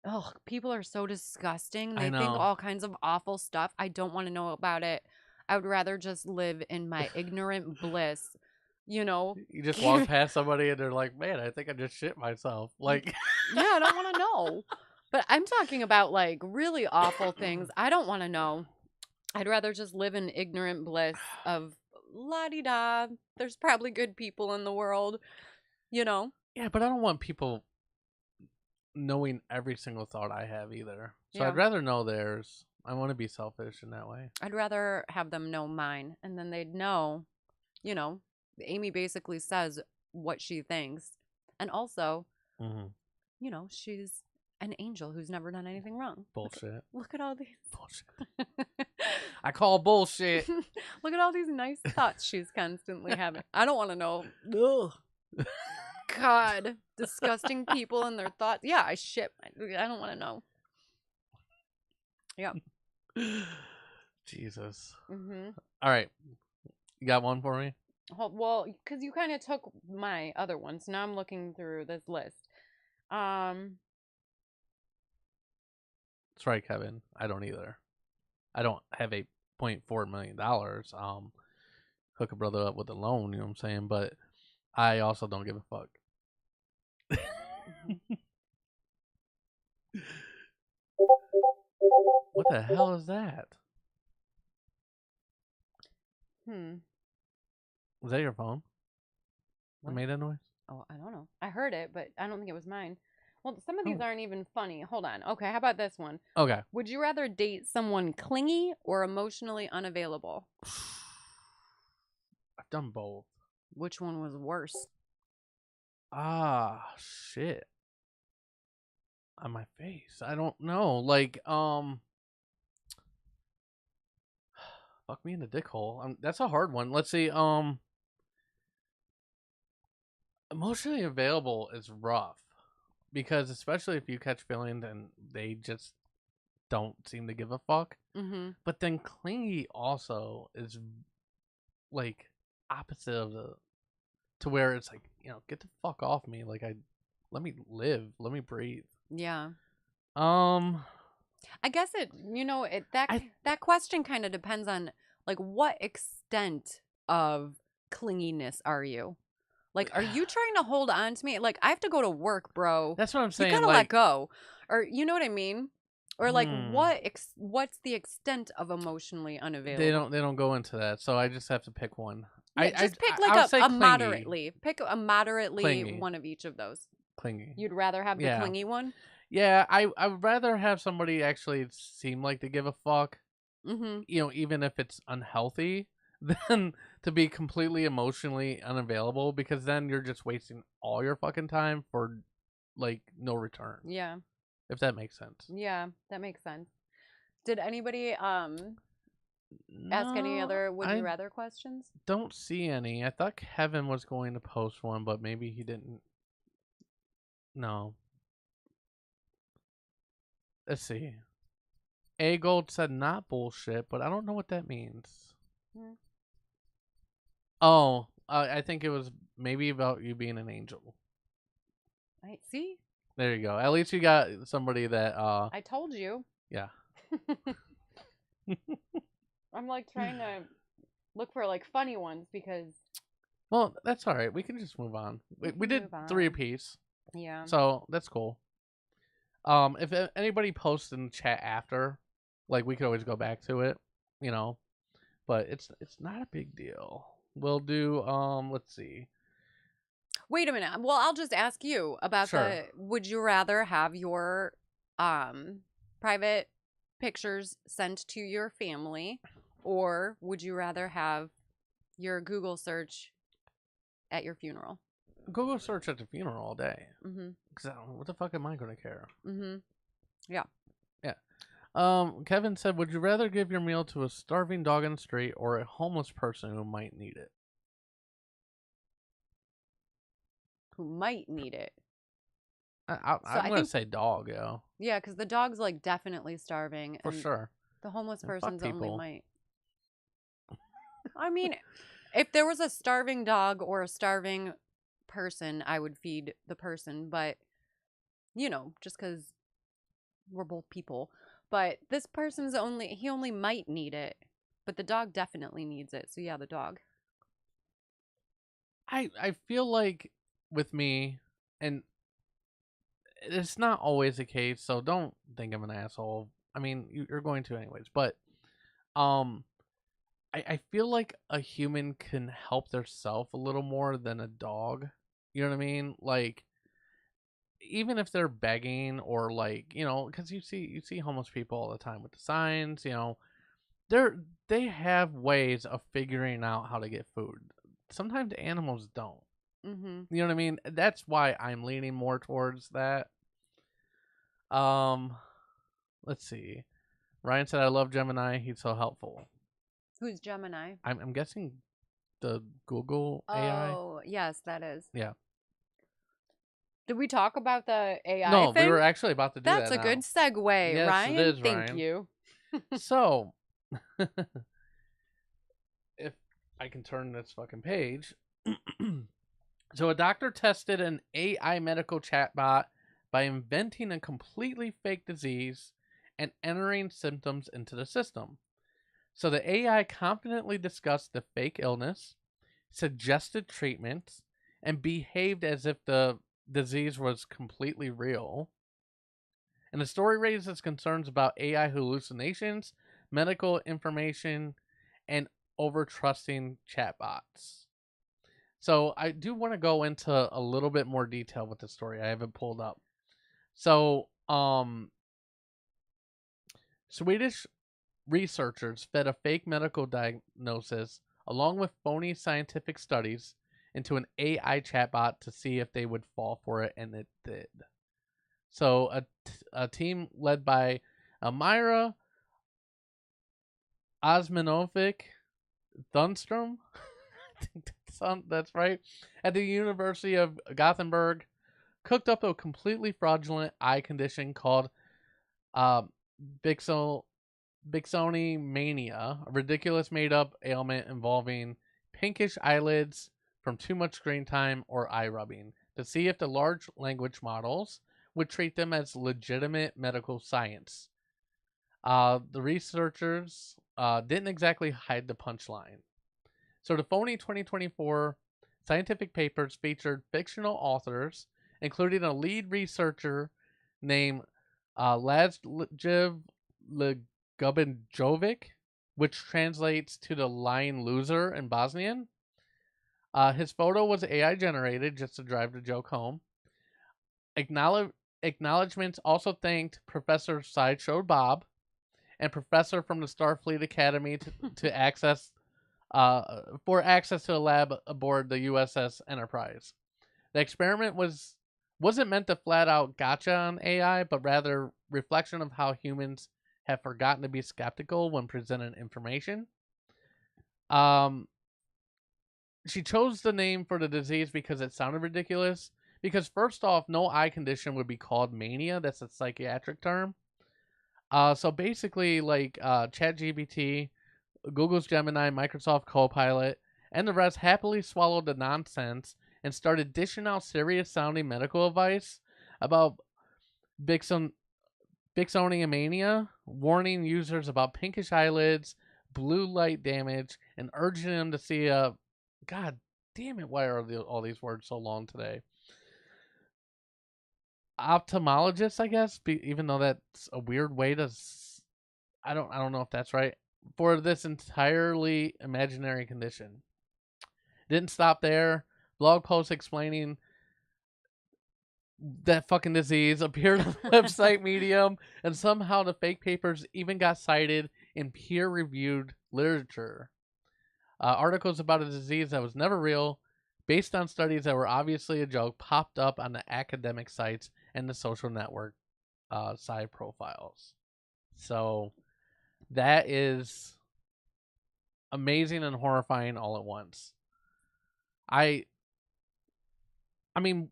Oh, people are so disgusting. They think all kinds of awful stuff. I don't want to know about it. I would rather just live in my ignorant bliss. You just walk past somebody and they're like, "Man, I think I just shit myself." Like, yeah, I don't want to know. But I'm talking about like really awful things. I don't want to know. I'd rather just live in ignorant bliss of la-di-da. There's probably good people in the world, Yeah, but I don't want people knowing every single thought I have either. So I'd rather know theirs. I want to be selfish in that way. I'd rather have them know mine, and then they'd know, Amy basically says what she thinks. And also, she's an angel who's never done anything wrong. Bullshit. Look at all these. Bullshit. I call bullshit. Look at all these nice thoughts she's constantly having. I don't want to know. Ugh. God. Disgusting people and their thoughts. Yeah, I don't want to know. Yeah. Jesus. All right. You got one for me? Well, because you kind of took my other ones. Now I'm looking through this list. That's right, Kevin. I don't either. I don't have $8.4 million. Hook a brother up with a loan, you know what I'm saying? But I also don't give a fuck. What the hell is that? Was that your phone? What made that noise? Oh, I don't know. I heard it, but I don't think it was mine. Well, some of these aren't even funny. Hold on. Okay, how about this one? Okay. Would you rather date someone clingy or emotionally unavailable? I've done both. Which one was worse? Shit. On my face. I don't know. Like, fuck me in the dick hole. That's a hard one. Let's see. Emotionally available is rough because especially if you catch feelings and they just don't seem to give a fuck. But then clingy also is like opposite of to where it's like, get the fuck off me. Like, let me live, let me breathe. Yeah. I guess that question kind of depends on like what extent of clinginess are you? Like, are you trying to hold on to me? Like, I have to go to work, bro. That's what I'm saying. You gotta let go, or you know what I mean? Or like, what's the extent of emotionally unavailable? They don't go into that, so I just have to pick one. Yeah, just pick like a moderately. Pick a moderately clingy. One of each of those. Clingy. You'd rather have the clingy one? Yeah, I would rather have somebody actually seem like they give a fuck, Mm-hmm. even if it's unhealthy, than to be completely emotionally unavailable, because then you're just wasting all your fucking time for like no return. Yeah. If that makes sense. Yeah, that makes sense. Did anybody ask any No, other would you I rather questions? don't see any. I thought Kevin was going to post one, but maybe he didn't. No. Let's see. A Gold said not bullshit, but I don't know what that means. Hmm. Oh, I think it was maybe about you being an angel. I see. There you go. At least you got somebody that I told you. yeah. I'm like trying to look for like funny ones because Well, that's all right. We can just move on. we We can did move 3 on. apiece, Yeah. so that's cool. If anybody posts in the chat after, like we could always go back to it, you know. But it's not a big deal. We'll do let's see. Wait a minute. Well, I'll just ask you about Sure. the would you rather have your private pictures sent to your family or would you rather have your Google search at your funeral? Google search at the funeral all day. Mhm. Cause what the fuck am I gonna care? Mhm. Yeah. Yeah. Kevin said, "Would you rather give your meal to a starving dog in the street or a homeless person who might need it?" Who might need it. So I'm I gonna think say dog, yo, yeah, cuz the dog's like definitely starving for and sure. the homeless And fuck person's only people. might. I mean, if there was a starving dog or a starving person, I would feed the person, but just cuz we're both people. But this person's he only might need it, but the dog definitely needs it. So yeah, the dog. I feel like with me, and it's not always the case, so don't think I'm an asshole. I mean, you're going to anyways, but um, I feel like a human can help theirself a little more than a dog. You know what I mean? Like, even if they're begging or like, because you see homeless people all the time with the signs. They have ways of figuring out how to get food. Sometimes animals don't. Mhm. You know what I mean? That's why I'm leaning more towards that. Um, let's see. Ryan said, "I love Gemini. He's so helpful." Who's Gemini? I'm guessing the Google AI. Oh, yes, that is. Yeah. Did we talk about the AI No, we thing? were actually about to do That's that a good now. segue, Yes, it Ryan. is, Thank Ryan. you. So, if I can turn this fucking page. So, a doctor tested an AI medical chatbot by inventing a completely fake disease and entering symptoms into the system. So, the AI confidently discussed the fake illness, suggested treatments, and behaved as if the disease was completely real. And the story raises concerns about AI hallucinations, medical information, and over trusting chatbots. So I do want to go into a little bit more detail with the story. I have it pulled up. So, Swedish researchers fed a fake medical diagnosis along with phony scientific studies into an AI chatbot to see if they would fall for it, and it did. So, a team led by Amira Osmanovic Thunstrom, I think that's right, at the University of Gothenburg, cooked up a completely fraudulent eye condition called uh, Bixo Bixoni mania, a ridiculous made up ailment involving pinkish eyelids from too much screen time or eye rubbing, to see if the large language models would treat them as legitimate medical science. The researchers didn't exactly hide the punchline. So the phony 2024 scientific papers featured fictional authors, including a lead researcher named Lazjev Legubinjovic, which translates to the lying loser in Bosnian. His photo was AI generated just to drive the joke home. Acknowledgements also thanked Professor Sideshow Bob and Professor from the Starfleet Academy to access for access to a lab aboard the USS Enterprise. The experiment wasn't meant to flat out gotcha on AI, but rather reflection of how humans have forgotten to be skeptical when presented information. Um, she chose the name for the disease because it sounded ridiculous. Because first off, no eye condition would be called mania. That's a psychiatric term. So basically, like ChatGPT, Google's Gemini, Microsoft Copilot, and the rest happily swallowed the nonsense and started dishing out serious-sounding medical advice about Bixonia mania, warning users about pinkish eyelids, blue light damage, and urging them to see a. God damn it! Why are all these words so long today? Ophthalmologist, I guess, even though that's a weird way to. I don't know if that's right. For this entirely imaginary condition. Didn't stop there. Blog posts explaining that fucking disease appeared on the website Medium, and somehow the fake papers even got cited in peer-reviewed literature. Articles about a disease that was never real, based on studies that were obviously a joke, popped up on the academic sites and the social network side profiles. So that is amazing and horrifying all at once. I mean,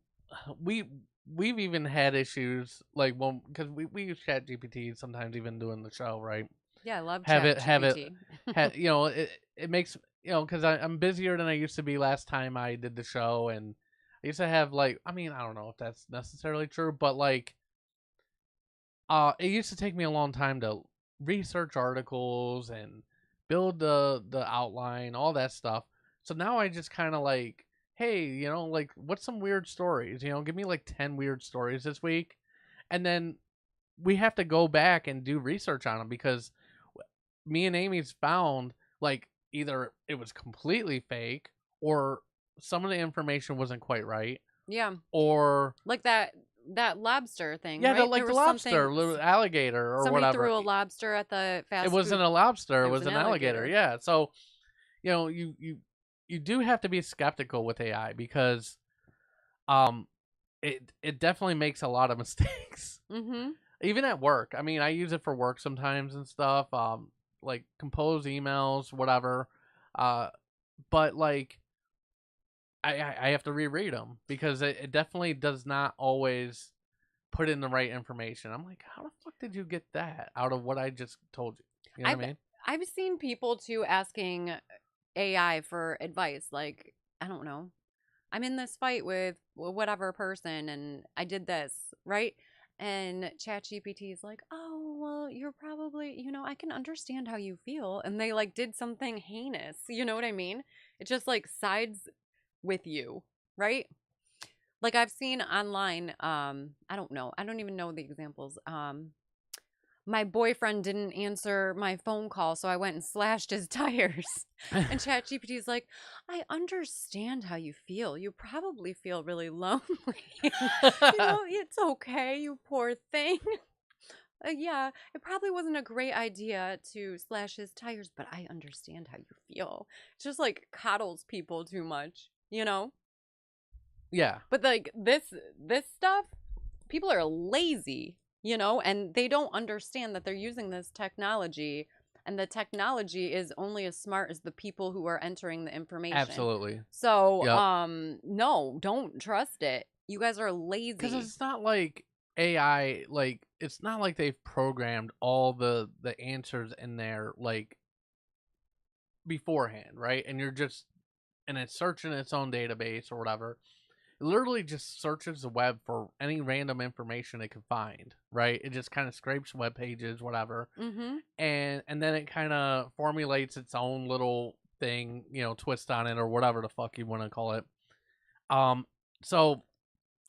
we've even had issues like because we use Chat GPT sometimes even doing the show, right? Yeah, I love have Chat it have it GPT. you know it makes because I'm busier than I used to be last time I did the show, and I used to have like I don't know if that's necessarily true, but like it used to take me a long time to research articles and build the outline, all that stuff. So now I just kind of like, hey, like what's some weird stories? Give me like 10 weird stories this week, and then we have to go back and do research on them because me and Amy's found like either it was completely fake or some of the information wasn't quite right. Yeah. Or like that lobster thing, yeah, right? like the lobster, little alligator or somebody whatever. threw a lobster at the fast It wasn't food. a lobster; it It was was an an alligator. alligator. Yeah, so you do have to be skeptical with AI because it definitely makes a lot of mistakes. Mm-hmm. Even at work. I mean, I use it for work sometimes and stuff. Like compose emails, whatever. But like I have to reread them because it definitely does not always put in the right information. I'm like, how the fuck did you get that out of what I just told you? You know what I mean? I've seen people too asking AI for advice. Like, I don't know, I'm in this fight with whatever person and I did this, right? And ChatGPT is like, oh, well, you're probably, I can understand how you feel. And they like did something heinous. You know what I mean? It just like sides with you, right? Like I've seen online, I don't know. I don't even know the examples. My boyfriend didn't answer my phone call, so I went and slashed his tires. And ChatGPT is like, I understand how you feel. You probably feel really lonely. It's okay, you poor thing. Yeah, it probably wasn't a great idea to slash his tires, but I understand how you feel. It's just like coddles people too much, Yeah. But like this stuff, people are lazy, and they don't understand that they're using this technology, and the technology is only as smart as the people who are entering the information. Absolutely. So, Yep. no, don't trust it. You guys are lazy. Because it's not like AI, like it's not like they've programmed all the answers in there like beforehand, right? And it's searching its own database or whatever. It literally just searches the web for any random information it can find, right? It just kind of scrapes web pages, whatever, Mm-hmm. and then it kind of formulates its own little thing, twist on it or whatever the fuck you want to call it. So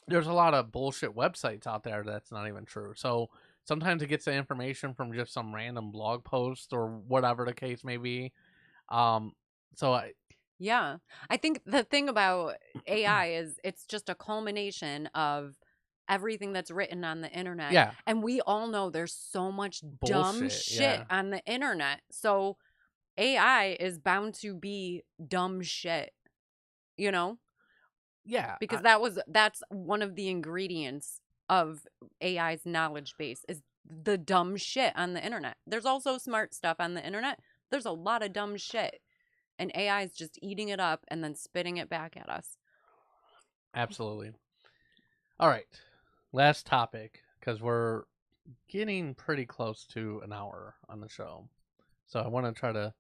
there's a lot of bullshit websites out there that's not even true. So sometimes it gets the information from just some random blog post or whatever the case may be. So Yeah. I think the thing about AI is it's just a culmination of everything that's written on the internet. Yeah. And we all know there's so much dumb Bullshit, shit yeah. on the internet. So AI is bound to be dumb shit, you know? Yeah. Because that's one of the ingredients of AI's knowledge base is the dumb shit on the internet. There's also smart stuff on the internet. There's a lot of dumb shit. And AI is just eating it up and then spitting it back at us. Absolutely. All right. Last topic, because we're getting pretty close to an hour on the show. So I want to try to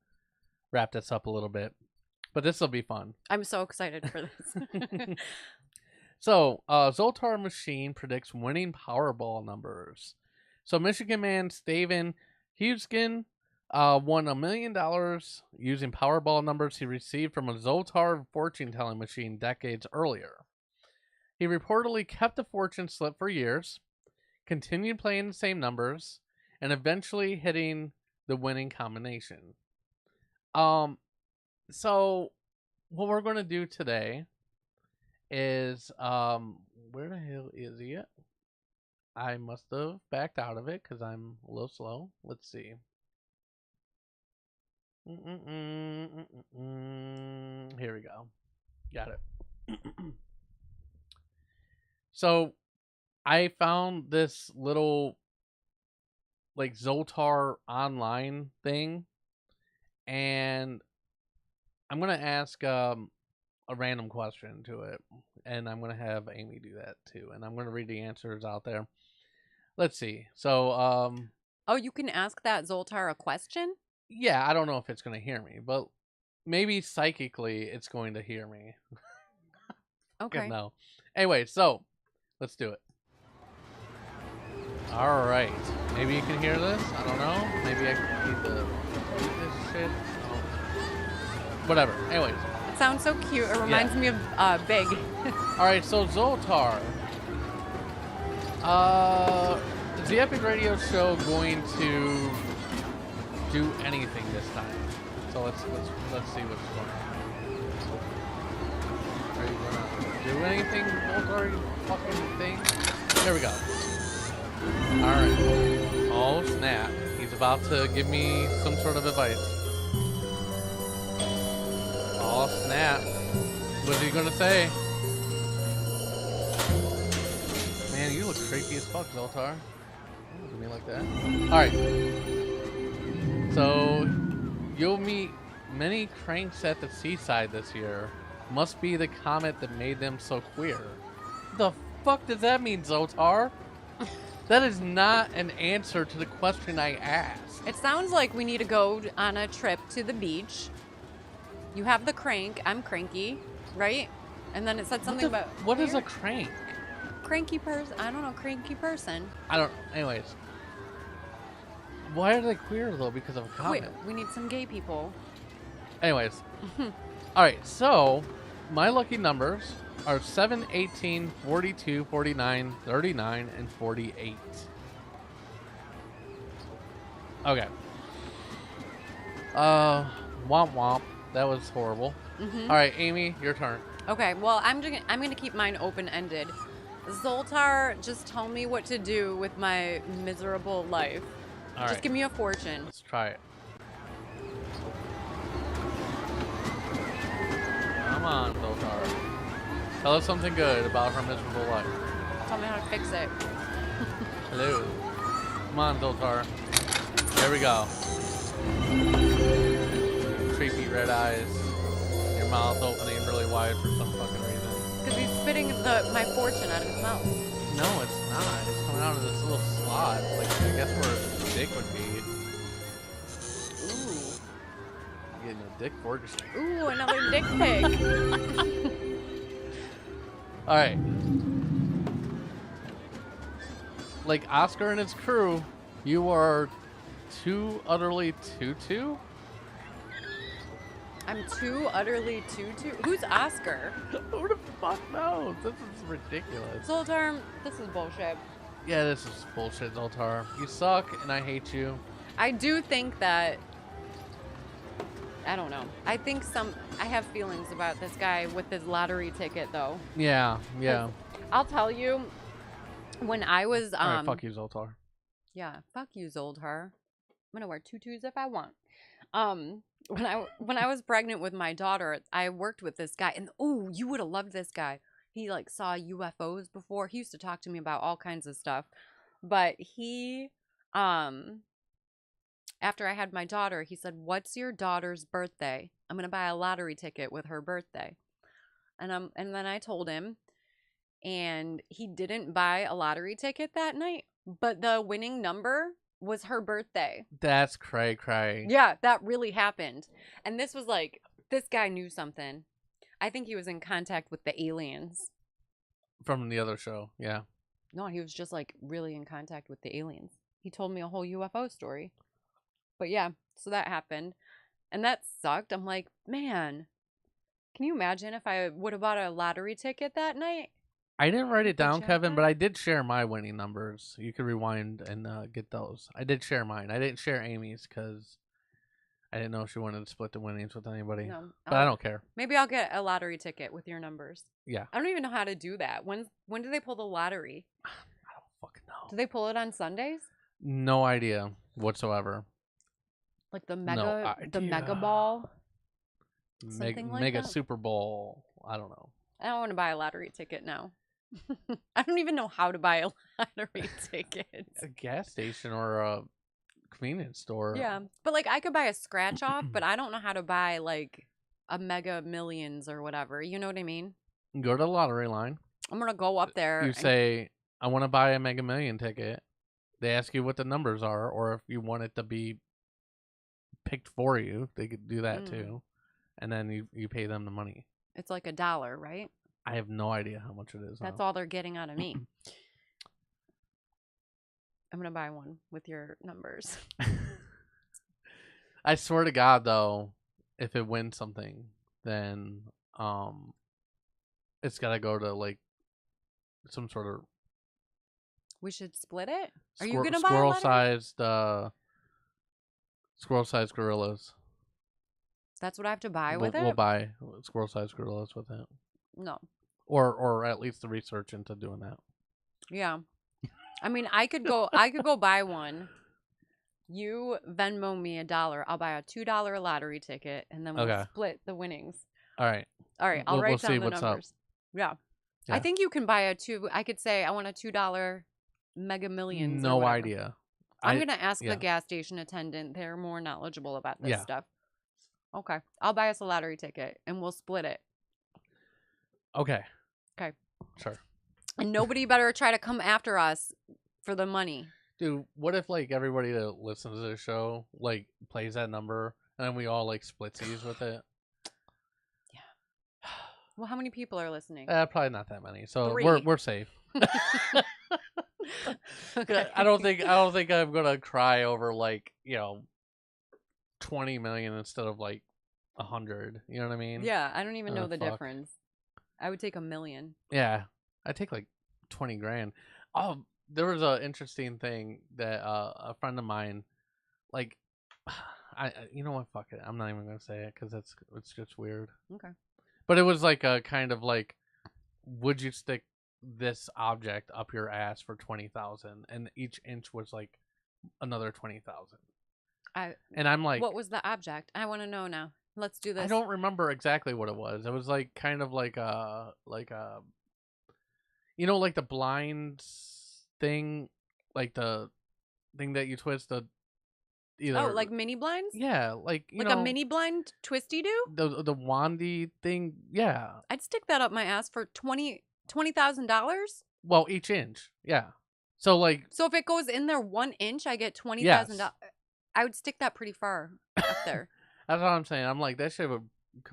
wrap this up a little bit. But this will be fun. I'm so excited for this. So, Zoltar machine predicts winning Powerball numbers. So, Michigan man Steven Hugheskin won $1 million using Powerball numbers he received from a Zoltar fortune-telling machine decades earlier. He reportedly kept the fortune slip for years, continued playing the same numbers, and eventually hitting the winning combination. So what we're going to do today is where the hell is he at? I must have backed out of it because I'm a little slow. Let's see. Here we go. Got it. So I found this little like Zoltar online thing, and I'm gonna ask a random question to it, and I'm gonna have Amy do that too, and I'm gonna read the answers out there. Let's see. So oh, you can ask that Zoltar a question? Yeah, I don't know if it's gonna hear me, but maybe psychically it's going to hear me. Okay. No. Anyway, so let's do it. All right. Maybe you can hear this. I don't know. Maybe I can need to mute this shit. Oh. Whatever. Anyways. It sounds so cute. It reminds me of Big. All right. So Zoltar. Is the Epic Radio Show going to do anything this time? So let's see what's going on. Are you gonna do anything, Zoltar? You fucking thing. There we go. Alright. Oh, snap. He's about to give me some sort of advice. Oh, snap. What's he gonna say? Man, you look creepy as fuck, Zoltar. Don't look at me like that. Alright. So, you'll meet many cranks at the seaside this year. Must be the comet that made them so queer. The fuck does that mean, Zoltar? That is not an answer to the question I asked. It sounds like we need to go on a trip to the beach. You have the crank. I'm cranky, right? And then it said something about... What is a crank? Cranky person. I don't know. Cranky person. I don't... Anyways. Why are they queer, though? Because of a comet? Wait, we need some gay people. Anyways. Alright, so... My lucky numbers are 7, 18, 42, 49, 39, and 48. Okay. Womp womp. That was horrible. Alright, Amy, your turn. Okay, well, I'm gonna keep mine open-ended. Zoltar, just tell me what to do with my miserable life. All just right. give me a fortune. Let's try it. Come on, Zoltar. Tell us something good about her miserable life. Tell me how to fix it. Hello. Come on, Zoltar. There we go. Creepy red eyes. Your mouth opening really wide for some fucking reason. Because he's spitting my fortune out of his mouth. No, it's not. It's coming out of this little slot. Like, I guess where his dick would be. Ooh. Getting a dick fortune. Ooh, another dick pic. All right. Like Oscar and his crew, you are too utterly tutu. I'm too utterly tutu. Who's Oscar? Who the fuck knows? This is ridiculous. Zoltar, this is bullshit. Yeah, this is bullshit, Zoltar. You suck, and I hate you. I do think that... I don't know. I think I have feelings about this guy with his lottery ticket, though. Yeah, yeah. I'll tell you, When I was All right, fuck you, Zoltar. yeah, fuck you, Zoltar. I'm gonna wear tutus if I want. When I was pregnant with my daughter, I worked with this guy, and oh, you would have loved this guy. He like saw UFOs before. He used to talk to me about all kinds of stuff. But he after I had my daughter, he said, "What's your daughter's birthday? I'm gonna buy a lottery ticket with her birthday." And then I told him, and he didn't buy a lottery ticket that night, but the winning number was her birthday. That's cray. Yeah, that really happened. And this was like, this guy knew something. I think he was in contact with the aliens. From the other show, yeah. No, he was just like really in contact with the aliens. He told me a whole UFO story. But yeah, so that happened. And that sucked. I'm like, man, can you imagine if I would have bought a lottery ticket that night? I didn't write it down, Kevin, but I did share my winning numbers. You could rewind and get those. I did share mine. I didn't share Amy's because I didn't know if she wanted to split the winnings with anybody. No, but I don't care. Maybe I'll get a lottery ticket with your numbers. Yeah. I don't even know how to do that. When do they pull the lottery? I don't fucking know. Do they pull it on Sundays? No idea whatsoever. Like the mega ball? Mega that? Super Bowl. I don't know. I don't want to buy a lottery ticket now. I don't even know how to buy a lottery ticket. A gas station or a convenience store. Yeah. But like I could buy a scratch off, but I don't know how to buy like a Mega Millions or whatever. You know what I mean? Go to the lottery line. I'm going to go up there. You say, I want to buy a Mega Million ticket. They ask you what the numbers are, or if you want it to be picked for you. They could do that too. And then you pay them the money. It's like $1, right? I have no idea how much it is. That's all they're getting out of me. I'm going to buy one with your numbers. I swear to God, though, if it wins something, then it's got to go to like some sort of. We should split it? Are you going to buy squirrel-sized gorillas. That's what I have to buy with it? We'll buy squirrel-sized gorillas with it. No. Or at least the research into doing that. Yeah. I mean, I could go buy one. You Venmo me $1. I'll buy a $2 lottery ticket, and then we'll split the winnings. All right. I'll write down the numbers. Yeah. I think you can buy I could say I want a $2 Mega Millions. No idea. I'm going to ask the gas station attendant. They're more knowledgeable about this stuff. Okay. I'll buy us a lottery ticket, and we'll split it. Okay. Sure. And nobody better try to come after us for the money. Dude, what if like everybody that listens to the show like plays that number and then we all like splitsies with it? Yeah. Well, how many people are listening? Probably not that many. So 3. we're safe. Okay. I don't think I'm gonna cry over like 20 million instead of like 100. You know what I mean? Yeah, I don't even know the difference. I would take $1 million. Yeah, I'd take like 20 grand. Oh, there was an interesting thing that a friend of mine, like, you know what? Fuck it. I'm not even gonna say it because it's just weird. Okay. But it was like a kind of like, would you stick this object up your ass for 20,000? And each inch was like another 20,000. And I'm like, what was the object? I want to know now. Let's do this. I don't remember exactly what it was. It was like kind of like like the blinds thing, like the thing that you twist like mini blinds? Yeah, like a mini blind twisty do? The wandy thing, yeah. I'd stick that up my ass for $20,000. Well, each inch, yeah. So if it goes in there 1 inch, I get $20,000. Yes. I would stick that pretty far up there. That's what I'm saying. I'm like, that shit would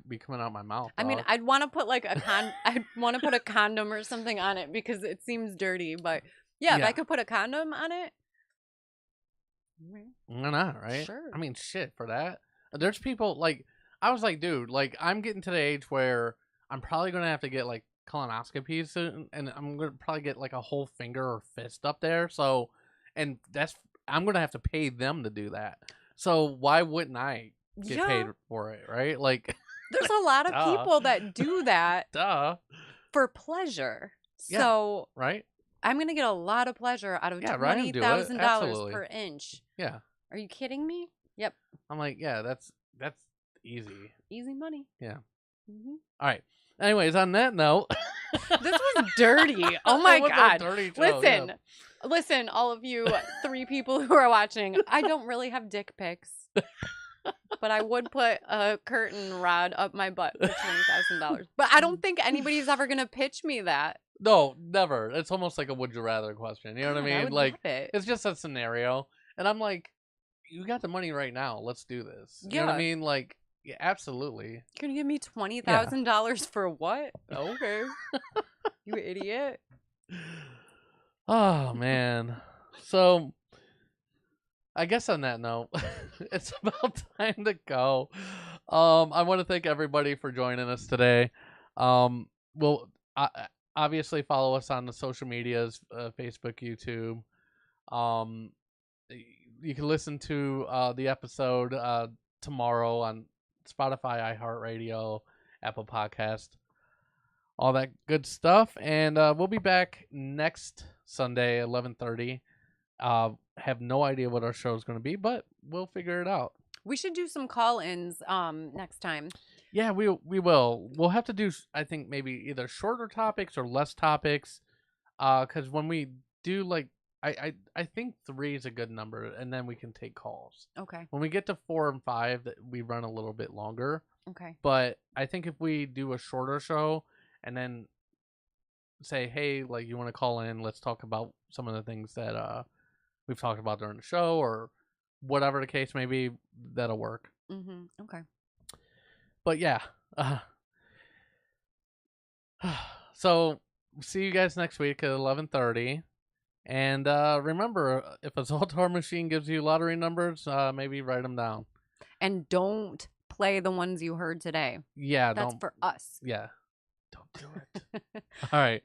be coming out my mouth. I mean, I'd want to put like I'd want to put a condom or something on it because it seems dirty. But yeah, if I could put a condom on it, why not? Right? Sure. I mean, shit for that. There's people like I was like, dude, like I'm getting to the age where I'm probably gonna have to get like colonoscopies soon, and I'm gonna probably get like a whole finger or fist up there. So, and I'm gonna have to pay them to do that. So why wouldn't I get paid for it, right? Like, there's a lot of people that do that for pleasure. So, right? I'm gonna get a lot of pleasure out of Ryan, do it. $20,000 Absolutely. per inch. Yeah. Are you kidding me? Yep. I'm like, yeah, that's easy. Easy money. Yeah. Mm-hmm. All right. Anyways, on that note, this was dirty. Oh my God. Dirty show, Listen, all of you 3 people who are watching, I don't really have dick pics. But I would put a curtain rod up my butt for $20,000. But I don't think anybody's ever going to pitch me that. No, never. It's almost like a would you rather question. You know what I mean? I would like, love it. It's just a scenario. And I'm like, you got the money right now. Let's do this. You know what I mean? Like, yeah, absolutely. You're going to give me $20,000 for what? Okay. You idiot. Oh, man. So, I guess on that note, it's about time to go. I want to thank everybody for joining us today. We'll obviously follow us on the social medias, Facebook, YouTube. You can listen to the episode tomorrow on Spotify, iHeartRadio, Apple Podcast, all that good stuff. And we'll be back next Sunday, 11:30. Have no idea what our show is going to be, but we'll figure it out. We should do some call-ins next time. Yeah, we will. We'll have to do, I think, maybe either shorter topics or less topics. Because when we do, like, I think 3 is a good number, and then we can take calls. Okay. When we get to 4 and 5, we run a little bit longer. Okay. But I think if we do a shorter show and then say, hey, like, you want to call in, let's talk about some of the things that we've talked about during the show, or whatever the case may be, that'll work. Mm-hmm. Okay. But yeah. So see you guys next week at 11:30. And remember, if a Zoltar machine gives you lottery numbers, maybe write them down. And don't play the ones you heard today. Yeah, that's for us. Yeah. Don't do it. All right.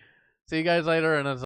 See you guys later. And as